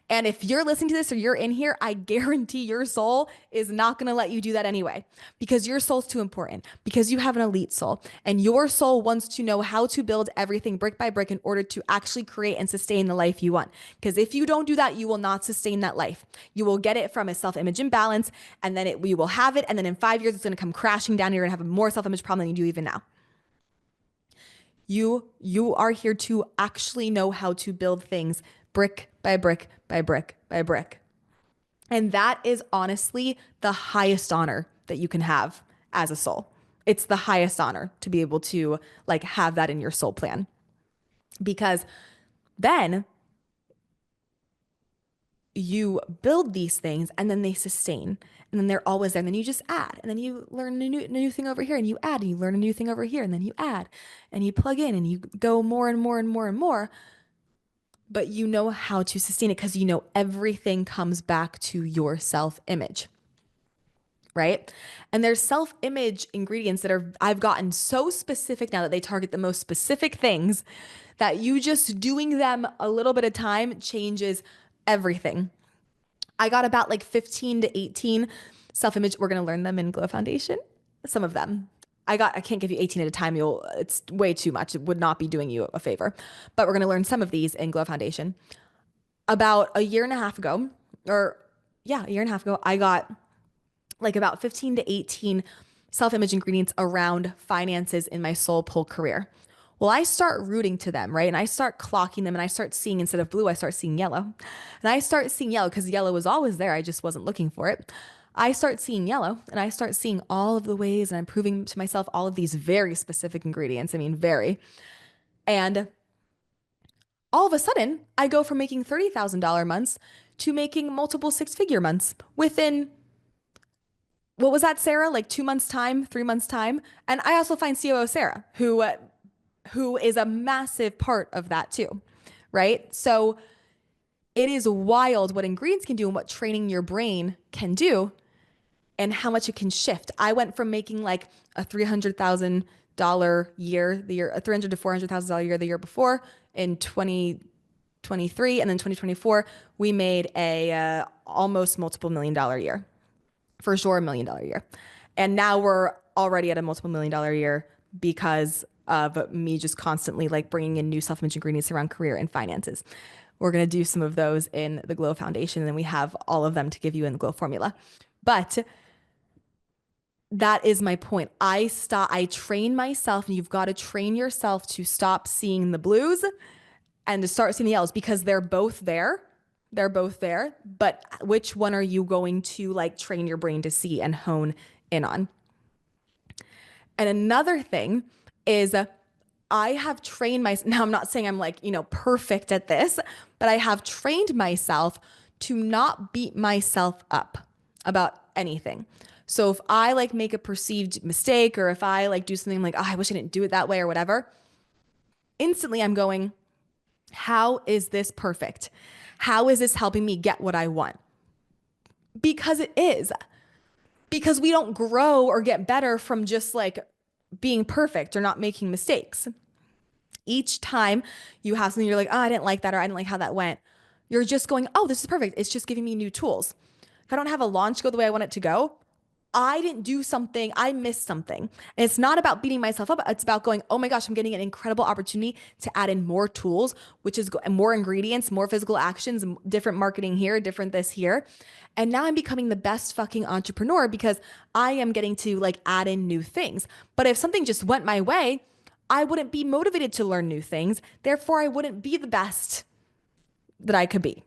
And if you're listening to this or you're in here, I guarantee your soul is not going to let you do that anyway because your soul's too important, because you have an elite soul and your soul wants to know how to build everything brick by brick in order to actually create and sustain the life you want. Because if you don't do that, you will not sustain that life. You will get it from a self-image imbalance and then you will have it. And then in 5 years, it's going to come crashing down. You're going to have a more self-image problem than you do even now. You are here to actually know how to build things brick by brick by brick by brick. And that is honestly the highest honor that you can have as a soul. It's the highest honor to be able to like have that in your soul plan because then you build these things and then they sustain and then they're always there. And then you just add and then you learn a new thing over here and you add and you learn a new thing over here and then you add and you plug in and you go more and more and more and more. But you know how to sustain it because you know everything comes back to your self image. Right. And there's self image ingredients that I've gotten so specific now that they target the most specific things that you just doing them a little bit of time changes everything. I got about like 15 to 18 self-image. We're going to learn them in Glow Foundation. Some of them. I can't give you 18 at a time. It's way too much. It would not be doing you a favor. But we're going to learn some of these in Glow Foundation. About a year and a half ago, or yeah, a year and a half ago, I got like about 15 to 18 self-image ingredients around finances in my soul pull career. Well, I start rooting to them, right? And I start clocking them and I start seeing instead of blue, I start seeing yellow. And I start seeing yellow because yellow was always there. I just wasn't looking for it. I start seeing yellow and I start seeing all of the ways and I'm proving to myself all of these very specific ingredients. I mean, very. And all of a sudden, I go from making $30,000 months to making multiple six-figure months within what was that, Sarah? Like 2 months time, 3 months time. And I also find COO Sarah, who is a massive part of that too, right? So it is wild what ingredients can do and what training your brain can do and how much it can shift. I went from making like a $300,000 year, a 300 to $400,000 year the year before in 2023, and then 2024 we made a almost multiple $1 million year, for sure $1 million year, and now we're already at a multiple $1 million year because of me just constantly like bringing in new self-image ingredients around career and finances. We're going to do some of those in the Glow Foundation, and then we have all of them to give you in the Glow formula. But that is my point. I train myself, and you've got to train yourself to stop seeing the blues and to start seeing the yellows because they're both there. They're both there. But which one are you going to like train your brain to see and hone in on? And another thing is I have trained myself. Now, I'm not saying I'm like, perfect at this, but I have trained myself to not beat myself up about anything. So if I like make a perceived mistake or if I like do something like, oh, I wish I didn't do it that way or whatever, instantly I'm going, how is this perfect? How is this helping me get what I want? Because it is. Because we don't grow or get better from just like being perfect or not making mistakes. Each time you have something you're like, oh, I didn't like that or I didn't like how that went, you're just going, oh, this is perfect. It's just giving me new tools. If I don't have a launch go the way I want it to go, I didn't do something, I missed something. And it's not about beating myself up. It's about going, oh my gosh, I'm getting an incredible opportunity to add in more tools, which is more ingredients, more physical actions, different marketing here, different this here. And now I'm becoming the best fucking entrepreneur because I am getting to like add in new things. But if something just went my way, I wouldn't be motivated to learn new things. Therefore, I wouldn't be the best that I could be.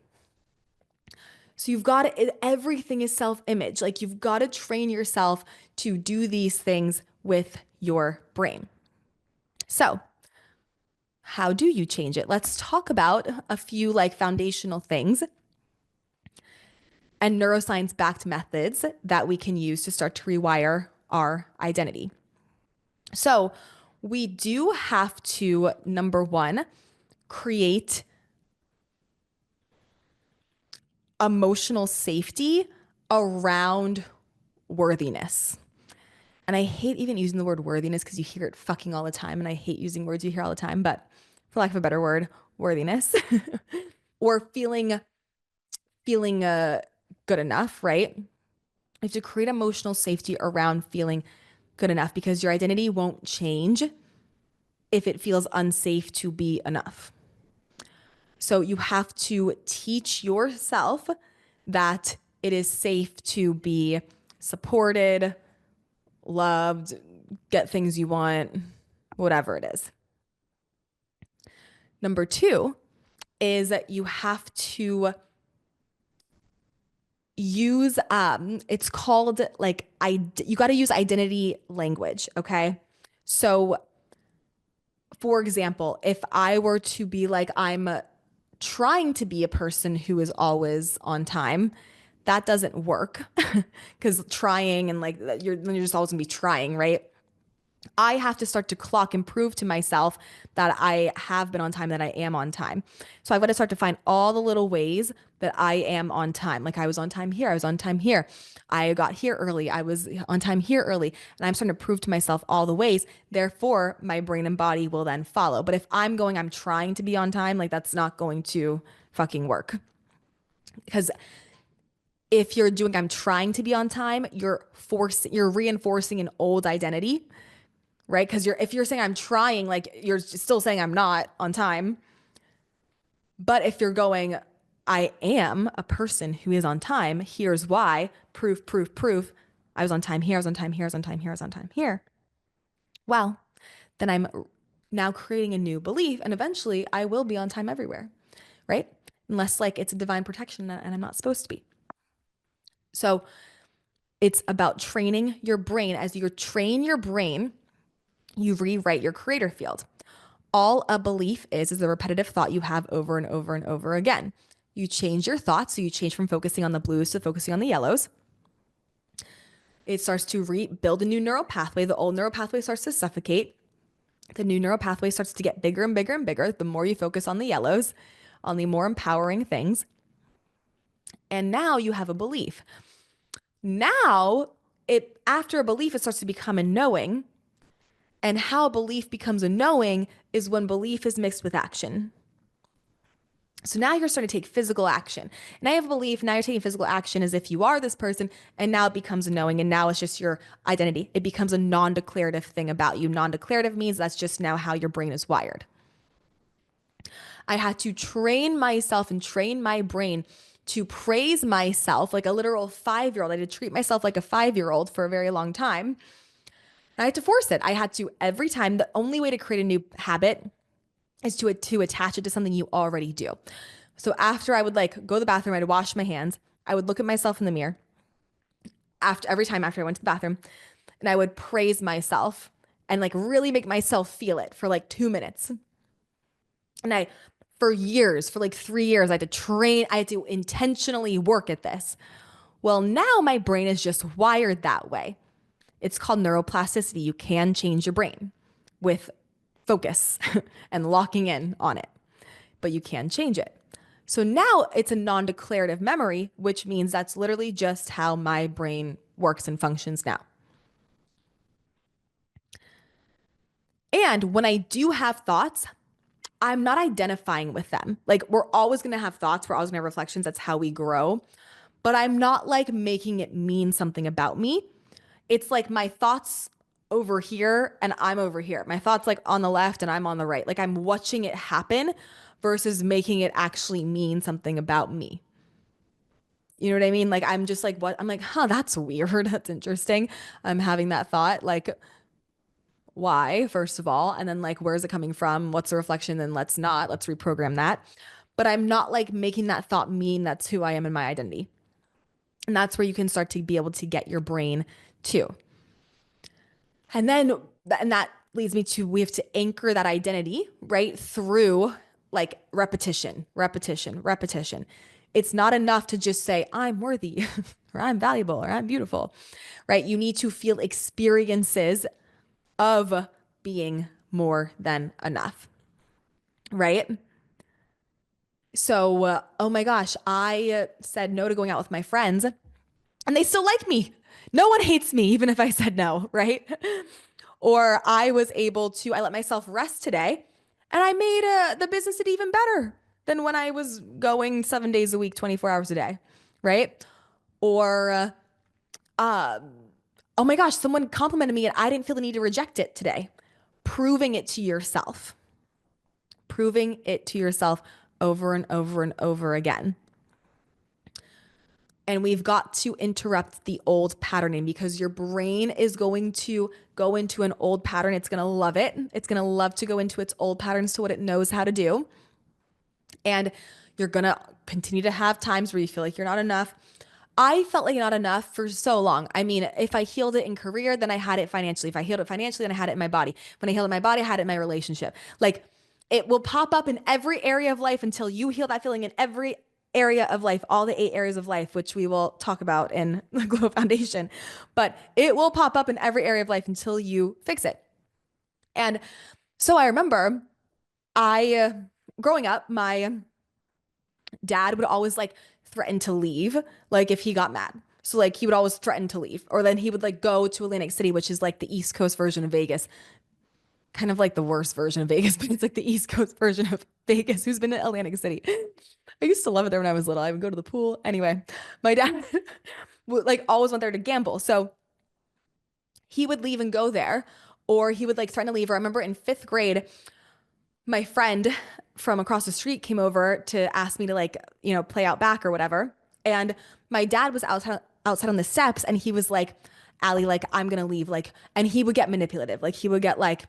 So you've got to, everything is self-image. Like you've got to train yourself to do these things with your brain. So how do you change it? Let's talk about a few like foundational things and neuroscience backed methods that we can use to start to rewire our identity. So we do have to, number one, create emotional safety around worthiness. And I hate even using the word worthiness because you hear it fucking all the time. And I hate using words you hear all the time. But for lack of a better word, worthiness or feeling good enough, right? You have to create emotional safety around feeling good enough because your identity won't change if it feels unsafe to be enough. So you have to teach yourself that it is safe to be supported, loved, get things you want, whatever it is. Number two is that you have to use it's called like you got to use identity language, okay? So for example, if I were to be like I'm trying to be a person who is always on time, that doesn't work because trying and like you're just always gonna be trying, right? I have to start to clock and prove to myself that I have been on time, that I am on time. So I've got to start to find all the little ways that I am on time. Like I was on time here, I was on time here. I got here early, I was on time here early. And I'm starting to prove to myself all the ways. Therefore, my brain and body will then follow. But if I'm trying to be on time, like that's not going to fucking work. Because if you're doing, I'm trying to be on time, you're reinforcing an old identity, right? Because if you're saying I'm trying, like you're still saying I'm not on time. But if you're going, I am a person who is on time, here's why, proof, proof, proof. I was on time here, I was on time here, I was on time here, I was on time here. Well, then I'm now creating a new belief, and eventually I will be on time everywhere, right? Unless like it's a divine protection and I'm not supposed to be. So it's about training your brain. As you train your brain, you rewrite your creator field. All a belief is a repetitive thought you have over and over and over again. You change your thoughts, so you change from focusing on the blues to focusing on the yellows. It starts to rebuild a new neural pathway. The old neural pathway starts to suffocate. The new neural pathway starts to get bigger and bigger and bigger the more you focus on the yellows, on the more empowering things. And now you have a belief. Now, after a belief, it starts to become a knowing. And how belief becomes a knowing is when belief is mixed with action. So now you're starting to take physical action. And I have a belief, now you're taking physical action as if you are this person, and now it becomes a knowing, and now it's just your identity. It becomes a non-declarative thing about you. Non-declarative means that's just now how your brain is wired. I had to train myself and train my brain to praise myself like a literal 5-year-old. I had to treat myself like a 5-year-old for a very long time. I had to force it. I had to every time. The only way to create a new habit is to attach it to something you already do. So after I would like go to the bathroom, I'd wash my hands. I would look at myself in the mirror every time after I went to the bathroom, and I would praise myself and like really make myself feel it for like 2 minutes. And for years, for like 3 years, I had to intentionally work at this. Well, now my brain is just wired that way. It's called neuroplasticity. You can change your brain with focus and locking in on it, but you can change it. So now it's a non declarative memory, which means that's literally just how my brain works and functions now. And when I do have thoughts, I'm not identifying with them. Like we're always going to have thoughts, we're always going to have reflections. That's how we grow. But I'm not like making it mean something about me. It's like my thoughts over here and I'm over here. My thoughts like on the left and I'm on the right. Like I'm watching it happen versus making it actually mean something about me. You know what I mean? Like I'm just like what I'm like, huh, that's weird. That's interesting. I'm having that thought. Like, why, first of all? And then like where's it coming from? What's the reflection? Then let's reprogram that. But I'm not like making that thought mean that's who I am in my identity. And that's where you can start to be able to get your brain to. And that leads me to we have to anchor that identity, right? Through like repetition, repetition, repetition. It's not enough to just say, I'm worthy or I'm valuable or I'm beautiful, right? You need to feel experiences of being more than enough, right? So, oh my gosh, I said no to going out with my friends and they still like me. No one hates me, even if I said no, right? Or I let myself rest today and I made the business did even better than when I was going 7 days a week, 24 hours a day, right? Or, um, oh my gosh, someone complimented me and I didn't feel the need to reject it today. Proving it to yourself, proving it to yourself over and over and over again. And we've got to interrupt the old patterning because your brain is going to go into an old pattern. It's going to love it. It's going to love to go into its old patterns to what it knows how to do. And you're going to continue to have times where you feel like you're not enough. I felt like not enough for so long. I mean, if I healed it in career, then I had it financially. If I healed it financially, then I had it in my body. When I healed it in my body, I had it in my relationship. Like it will pop up in every area of life until you heal that feeling in every area of life, all the 8 areas of life, which we will talk about in the Glow Foundation. But it will pop up in every area of life until you fix it. And so I remember growing up, my dad would always like threaten to leave, like if he got mad. So like he would always threaten to leave, or then he would like go to Atlantic City, which is like the East Coast version of Vegas, kind of like the worst version of Vegas, but it's like the East Coast version of Vegas. Who's been to Atlantic City? I used to love it there when I was little. I would go to the pool. Anyway, my dad would like always went there to gamble. So he would leave and go there, or he would like threaten to leave. Or I remember in 5th grade, my friend from across the street came over to ask me to like, play out back or whatever. And my dad was outside on the steps and he was like, Allie, like, I'm gonna leave. Like, and he would get manipulative. Like he would get like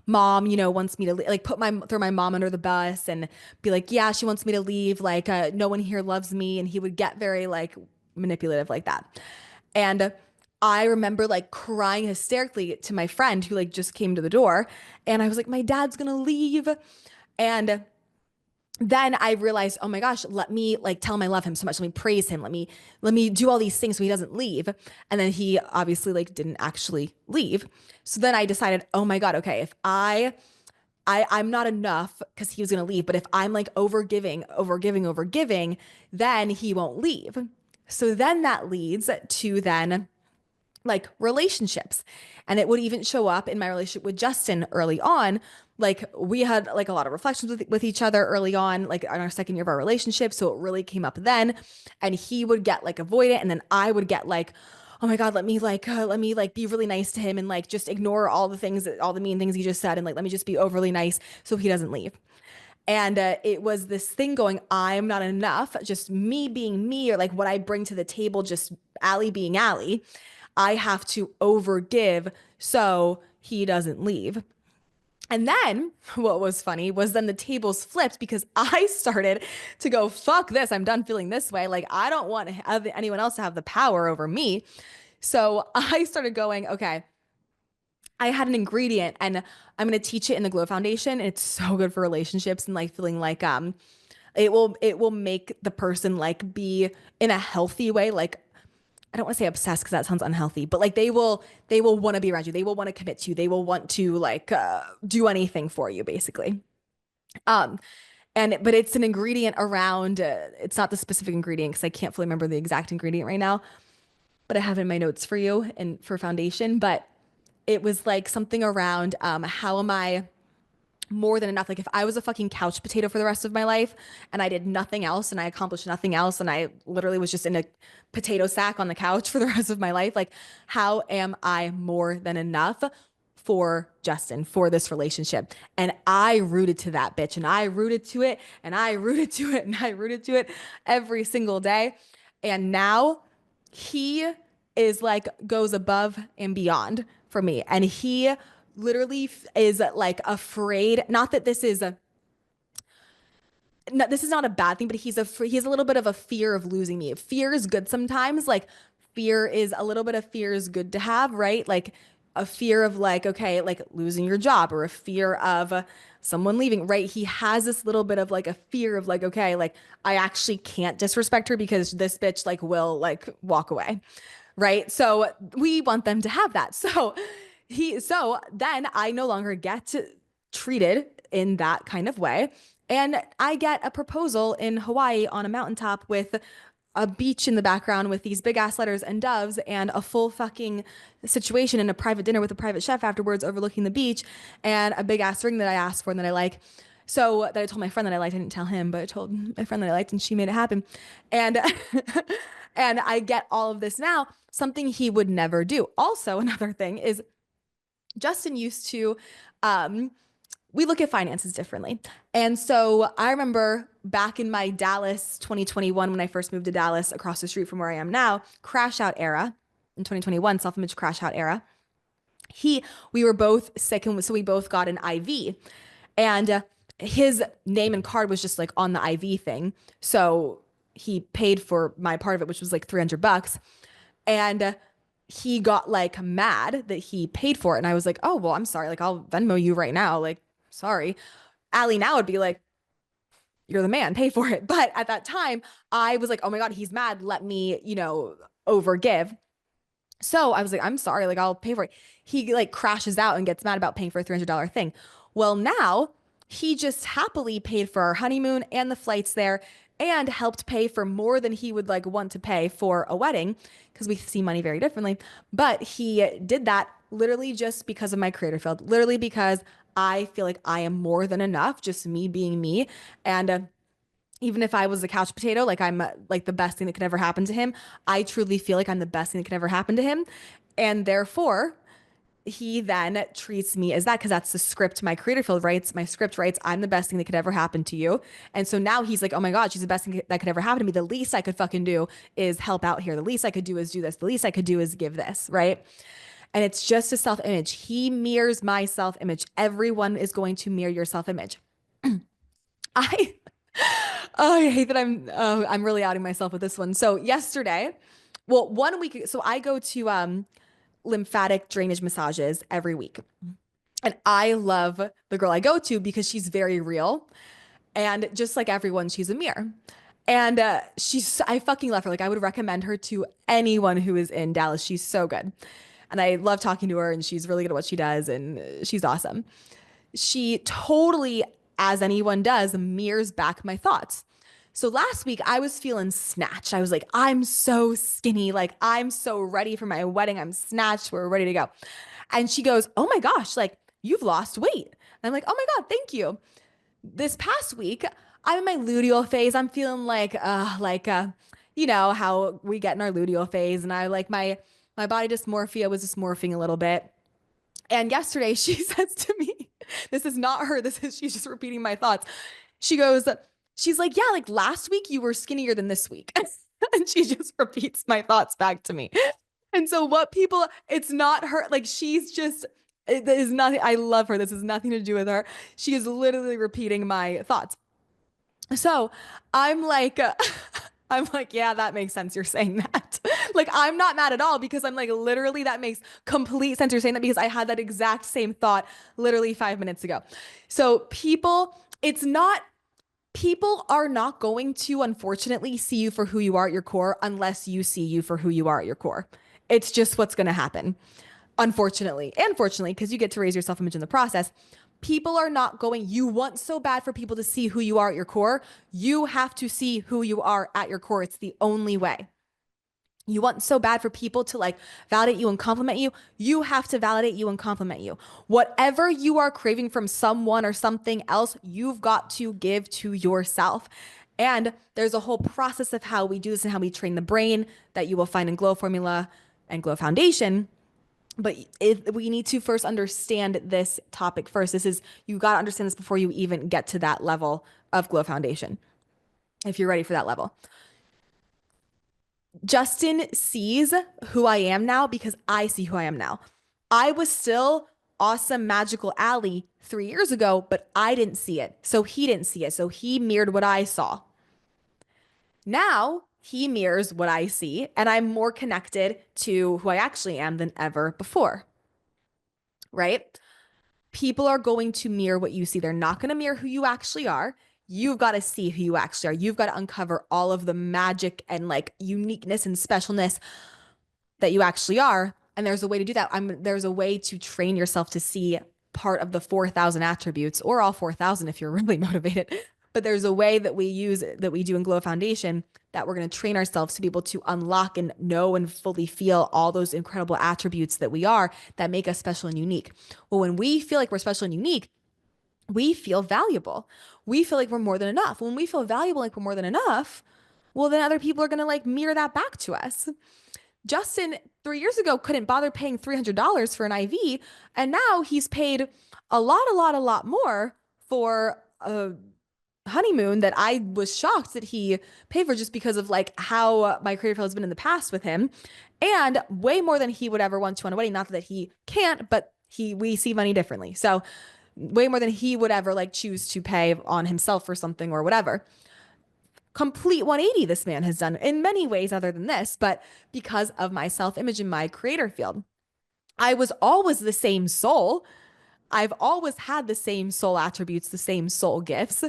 mom, wants me to like throw my mom under the bus and be like, yeah, she wants me to leave. Like, no one here loves me. And he would get very like manipulative like that. And I remember like crying hysterically to my friend who like just came to the door. And I was like, my dad's gonna leave. And then I realized, oh my gosh, let me like tell him I love him so much. Let me praise him. Let me do all these things so he doesn't leave. And then he obviously like didn't actually leave. So then I decided, oh my God, okay, if I'm not enough because he was gonna leave, but if I'm like over giving, then he won't leave. So then that leads to then like relationships. And it would even show up in my relationship with Justin early on. Like we had like a lot of reflections with each other early on, like on our 2nd year of our relationship. So it really came up then. And he would get like avoidant. And then I would get like, oh my God, let me like be really nice to him and like just ignore all the things, all the mean things he just said. And like, let me just be overly nice so he doesn't leave. And it was this thing going, I'm not enough, just me being me, or like what I bring to the table, just Allie being Allie. I have to overgive so he doesn't leave. And then what was funny was then the tables flipped because I started to go, fuck this. I'm done feeling this way. Like, I don't want anyone else to have the power over me. So I started going, okay, I had an ingredient and I'm going to teach it in the Glow Foundation. It's so good for relationships and like feeling like, it will make the person like be in a healthy way, like I don't want to say obsessed because that sounds unhealthy, but like they will want to be around you. They will want to commit to you. They will want to like do anything for you, basically. Um, but it's an ingredient around. It's not the specific ingredient because I can't fully remember the exact ingredient right now, but I have it in my notes for you and for foundation. But it was like something around how am I more than enough. Like if I was a fucking couch potato for the rest of my life and I did nothing else and I accomplished nothing else and I literally was just in a potato sack on the couch for the rest of my life, like how am I more than enough for Justin, for this relationship? And I rooted to that bitch and I rooted to it and I rooted to it and I rooted to it every single day. And now he is like goes above and beyond for me. And he literally is like afraid. Not that this is a no, this is not a bad thing, but he has a little bit of a fear of losing me. Fear is good sometimes. Like a little bit of fear is good to have, right? Like a fear of like, okay, like losing your job or a fear of someone leaving, right? He has this little bit of like a fear of like, okay, like I actually can't disrespect her because this bitch like will like walk away, right? So we want them to have that. So then I no longer get treated in that kind of way. And I get a proposal in Hawaii on a mountaintop with a beach in the background with these big ass letters and doves and a full fucking situation in a private dinner with a private chef afterwards overlooking the beach and a big ass ring that I asked for and that I like. So that I told my friend that I liked. I didn't tell him, but I told my friend that I liked and she made it happen. And and I get all of this now, something he would never do. Also, another thing is Justin used to um we look at finances differently. And so I remember back in my Dallas 2021, when I first moved to Dallas across the street from where I am now, crash out era in 2021, self-image crash out era. He, we were both sick. And so we both got an IV and his name and card was just like on the IV thing. So he paid for my part of it, which was like $300. And he got like mad that he paid for it. And I was like, oh, well, I'm sorry. Like, I'll Venmo you right now. Like, sorry. Allie now would be like, you're the man, pay for it. But at that time, I was like, oh my God, he's mad. Let me, overgive. So I was like, I'm sorry, like I'll pay for it. He like crashes out and gets mad about paying for a $300 thing. Well, now he just happily paid for our honeymoon and the flights there and helped pay for more than he would like want to pay for a wedding because we see money very differently. But he did that literally just because of my creator field, literally because I feel like I am more than enough, just me being me. And even if I was a couch potato, like I'm like the best thing that could ever happen to him, I truly feel like I'm the best thing that could ever happen to him. And therefore, he then treats me as that because that's the script my creator field writes. My script writes, I'm the best thing that could ever happen to you. And so now he's like, oh my God, she's the best thing that could ever happen to me. The least I could fucking do is help out here. The least I could do is do this. The least I could do is give this, right? And it's just a self image. He mirrors my self image. Everyone is going to mirror your self image. I Oh, I hate that I'm really outing myself with this one. So yesterday, well, 1 week, so I go to lymphatic drainage massages every week. And I love the girl I go to because she's very real. And just like everyone, she's a mirror. And I fucking love her. Like I would recommend her to anyone who is in Dallas. She's so good. And I love talking to her and she's really good at what she does and she's awesome. She totally, as anyone does, mirrors back my thoughts. So last week I was feeling snatched. I was like, I'm so skinny. Like I'm so ready for my wedding. I'm snatched. We're ready to go. And she goes, oh my gosh, like you've lost weight. And I'm like, oh my God, thank you. This past week, I'm in my luteal phase. I'm feeling you know, how we get in our luteal phase. And I like my body dysmorphia was dysmorphing a little bit. And yesterday she says to me, this is not her, she's just repeating my thoughts. She goes, she's like, yeah, like last week you were skinnier than this week. And she just repeats my thoughts back to me. And so it's not her, like she's just, it is nothing. I love her. This has nothing to do with her. She is literally repeating my thoughts. So I'm like, I'm like, yeah, that makes sense. You're saying that. Like, I'm not mad at all because I'm like, literally, that makes complete sense. You're saying that because I had that exact same thought literally 5 minutes ago. So people are not going to, unfortunately, see you for who you are at your core unless you see you for who you are at your core. It's just what's going to happen, unfortunately. And fortunately, because you get to raise your self image in the process. People are not going, you want so bad for people to see who you are at your core. You have to see who you are at your core. It's the only way. You want so bad for people to like validate you and compliment you. You have to validate you and compliment you. Whatever you are craving from someone or something else, you've got to give to yourself. And there's a whole process of how we do this and how we train the brain that you will find in Glow Formula and Glow Foundation. But we need to first understand this topic first. You got to understand this before you even get to that level of Glow Foundation, if you're ready for that level. Justin sees who I am now because I see who I am now. I was still awesome, magical Allie 3 years ago, but I didn't see it. So he didn't see it. So he mirrored what I saw. Now he mirrors what I see, and I'm more connected to who I actually am than ever before. Right? People are going to mirror what you see. They're not going to mirror who you actually are. You've got to see who you actually are. You've got to uncover all of the magic and like uniqueness and specialness that you actually are. And there's a way to do that. There's a way to train yourself to see part of the 4,000 attributes or all 4,000 if you're really motivated. But there's a way that we use that we do in Glow Foundation that we're going to train ourselves to be able to unlock and know and fully feel all those incredible attributes that we are that make us special and unique. Well, when we feel like we're special and unique, we feel valuable. We feel like we're more than enough. When we feel valuable, like we're more than enough, well, then other people are going to like mirror that back to us. Justin 3 years ago couldn't bother paying $300 for an IV, and now he's paid a lot more for a honeymoon that I was shocked that he paid for just because of like how my creative flow has been in the past with him, and way more than he would ever want to on a wedding. Not that he can't, but we see money differently. So way more than he would ever like choose to pay on himself for something or whatever. Complete 180 this man has done in many ways other than this, but because of my self-image in my creator field. I was always the same soul. I've always had the same soul attributes, the same soul gifts.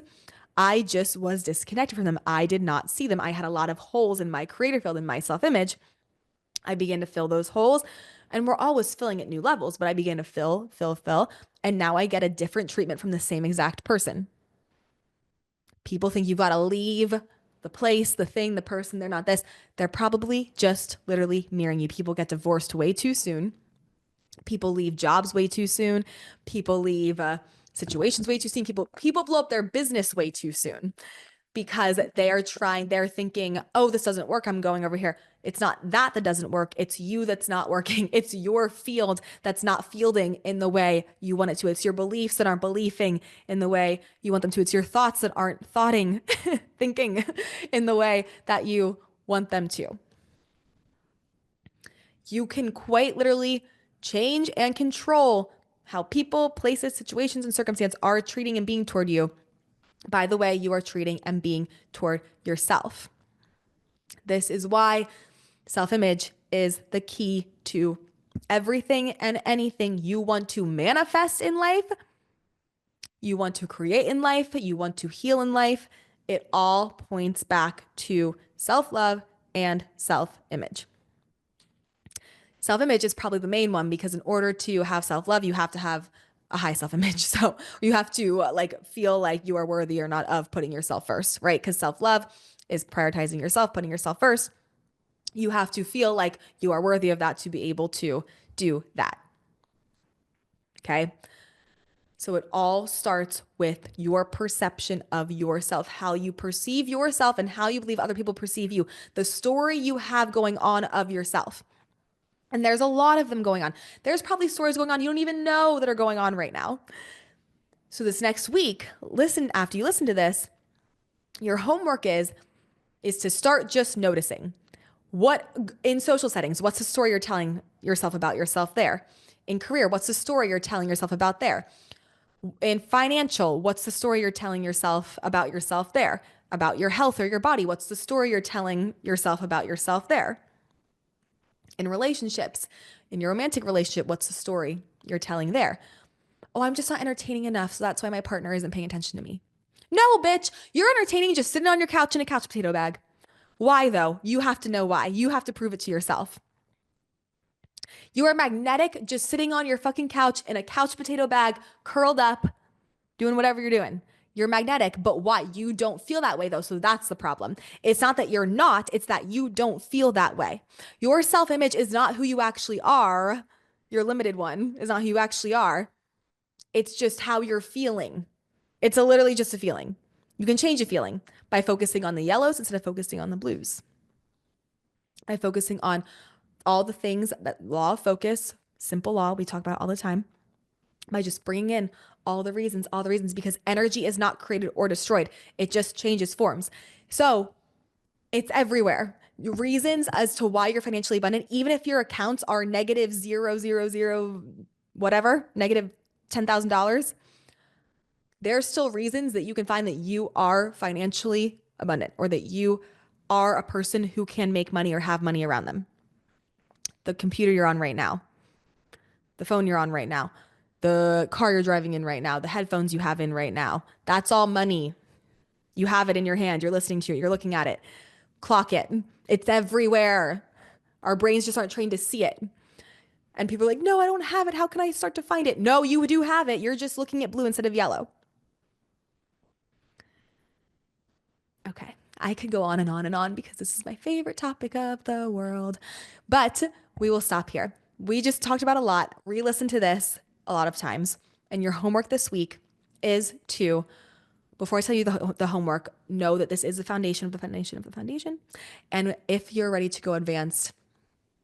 I just was disconnected from them. I did not see them. I had a lot of holes in my creator field, in my self-image. I began to fill those holes, and we're always filling at new levels, but I began to fill, and now I get a different treatment from the same exact person. People think you've got to leave the place, the thing, the person. They're not this. They're probably just literally mirroring you. People get divorced way too soon. People leave jobs way too soon. People leave situations way too soon. People blow up their business way too soon because they're thinking, oh, this doesn't work. I'm going over here. It's not that doesn't work. It's you that's not working. It's your field that's not fielding in the way you want it to. It's your beliefs that aren't believing in the way you want them to. It's your thoughts that aren't thinking in the way that you want them to. You can quite literally change and control how people, places, situations, and circumstances are treating and being toward you by the way you are treating and being toward yourself. This is why self-image is the key to everything and anything you want to manifest in life, you want to create in life, you want to heal in life. It all points back to self-love and self-image. Self-image is probably the main one because in order to have self-love, you have to have a high self-image. So you have to like feel like you are worthy or not of putting yourself first, right? Because self-love is prioritizing yourself, putting yourself first. You have to feel like you are worthy of that to be able to do that. Okay. So it all starts with your perception of yourself, how you perceive yourself and how you believe other people perceive you, the story you have going on of yourself. And there's a lot of them going on. There's probably stories going on you don't even know that are going on right now. So this next week, after you listen to this, your homework is to start just noticing what in social settings, what's the story you're telling yourself about yourself there? In career, what's the story you're telling yourself about there? In financial, what's the story you're telling yourself about yourself there? About your health or your body, what's the story you're telling yourself about yourself there? In relationships, in your romantic relationship, what's the story you're telling there? Oh, I'm just not entertaining enough, so that's why my partner isn't paying attention to me. No, bitch, you're entertaining just sitting on your couch in a couch potato bag. Why though? You have to know why. You have to prove it to yourself. You are magnetic just sitting on your fucking couch in a couch potato bag, curled up, doing whatever you're doing. You're magnetic, but why? You don't feel that way though. So that's the problem. It's not that you're not, it's that you don't feel that way. Your self-image is not who you actually are. Your limited one is not who you actually are. It's just how you're feeling. It's literally just a feeling. You can change a feeling by focusing on the yellows instead of focusing on the blues. By focusing on all the things that law of focus, simple law, we talk about all the time, by just bringing in all the reasons, because energy is not created or destroyed. It just changes forms. So it's everywhere. Reasons as to why you're financially abundant, even if your accounts are negative zero, zero, zero, whatever, negative $10,000, there's still reasons that you can find that you are financially abundant or that you are a person who can make money or have money around them. The computer you're on right now, the phone you're on right now, the car you're driving in right now, the headphones you have in right now. That's all money. You have it in your hand. You're listening to it. You're looking at it. Clock it. It's everywhere. Our brains just aren't trained to see it. And people are like, no, I don't have it. How can I start to find it? No, you do have it. You're just looking at blue instead of yellow. Okay. I could go on and on and on because this is my favorite topic of the world, but we will stop here. We just talked about a lot. Re-listen to this a lot of times. And your homework this week is to, before I tell you the homework, know that this is the foundation of the foundation of the foundation. And if you're ready to go advanced,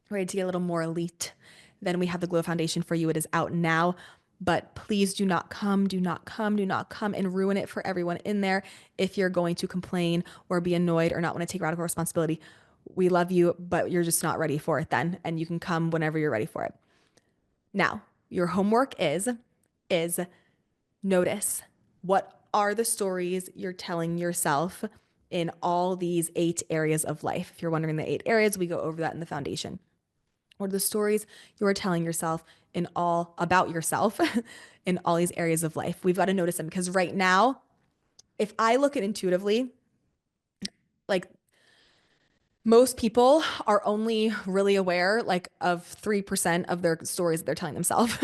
ready to get a little more elite, then we have the Glow Foundation for you. It is out now. But please do not come, do not come, do not come and ruin it for everyone in there if you're going to complain or be annoyed or not want to take radical responsibility. We love you, but you're just not ready for it then. And you can come whenever you're ready for it. Now, your homework is notice what are the stories you're telling yourself in all these 8 areas of life. If you're wondering the 8 areas, we go over that in the foundation. What are the stories you are telling yourself in all about yourself in all these areas of life? We've got to notice them because right now, if I look at intuitively, like most people are only really aware like of 3% of their stories that they're telling themselves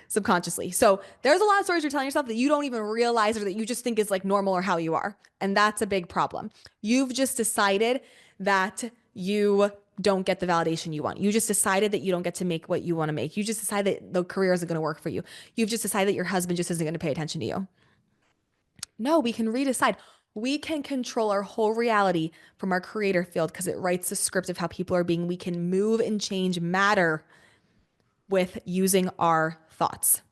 subconsciously. So there's a lot of stories you're telling yourself that you don't even realize or that you just think is like normal or how you are. And that's a big problem. You've just decided that you don't get the validation you want. You just decided that you don't get to make what you want to make. You just decided that the career isn't going to work for you. You've just decided that your husband just isn't going to pay attention to you. No, we can redecide. We can control our whole reality from our creator field because it writes the script of how people are being. We can move and change matter with using our thoughts.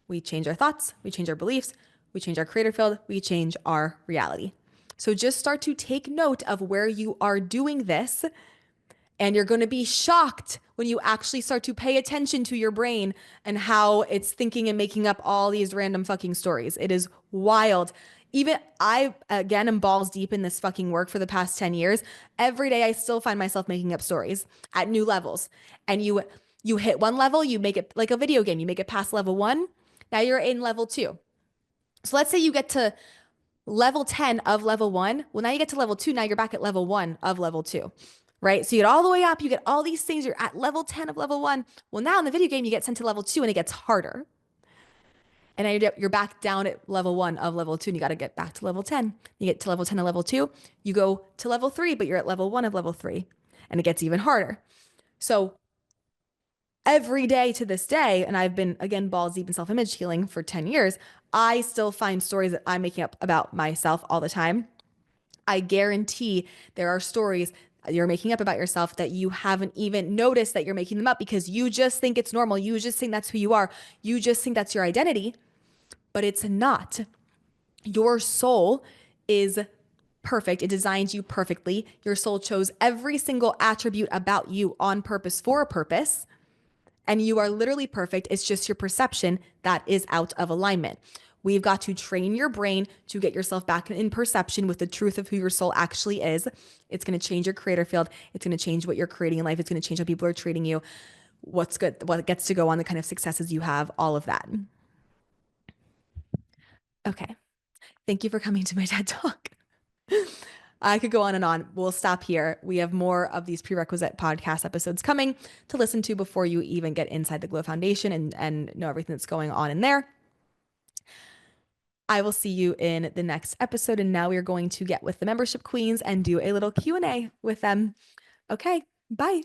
We change our thoughts, we change our beliefs, we change our creator field, we change our reality. So just start to take note of where you are doing this. And you're going to be shocked when you actually start to pay attention to your brain and how it's thinking and making up all these random fucking stories. It is wild. Even I, again, am balls deep in this fucking work for the past 10 years. Every day I still find myself making up stories at new levels. And you hit one level, you make it like a video game. You make it past level 1. Now you're in level 2. So let's say you get to level 10 of level 1. Well, now you get to level 2. Now you're back at level 1 of level 2, right? So you get all the way up, you get all these things, you're at level 10 of level 1. Well, now in the video game, you get sent to level 2 and it gets harder. And now you're back down at level 1 of level 2 and you got to get back to level 10. You get to level 10 of level 2, you go to level 3, but you're at level 1 of level 3 and it gets even harder. So every day to this day, and I've been, again, balls deep in self-image healing for 10 years, I still find stories that I'm making up about myself all the time. I guarantee there are stories you're making up about yourself that you haven't even noticed that you're making them up because you just think it's normal. You just think that's who you are. You just think that's your identity, but it's not. Your soul is perfect. It designed you perfectly. Your soul chose every single attribute about you on purpose for a purpose. And you are literally perfect. It's just your perception that is out of alignment. We've got to train your brain to get yourself back in perception with the truth of who your soul actually is. It's going to change your creator field. It's going to change what you're creating in life. It's going to change how people are treating you, what's good, what gets to go on, the kind of successes you have, all of that. Okay. Thank you for coming to my TED Talk. I could go on and on. We'll stop here. We have more of these prerequisite podcast episodes coming to listen to before you even get inside the Glow Foundation and know everything that's going on in there. I will see you in the next episode. And now we are going to get with the membership queens and do a little Q&A with them. Okay, bye.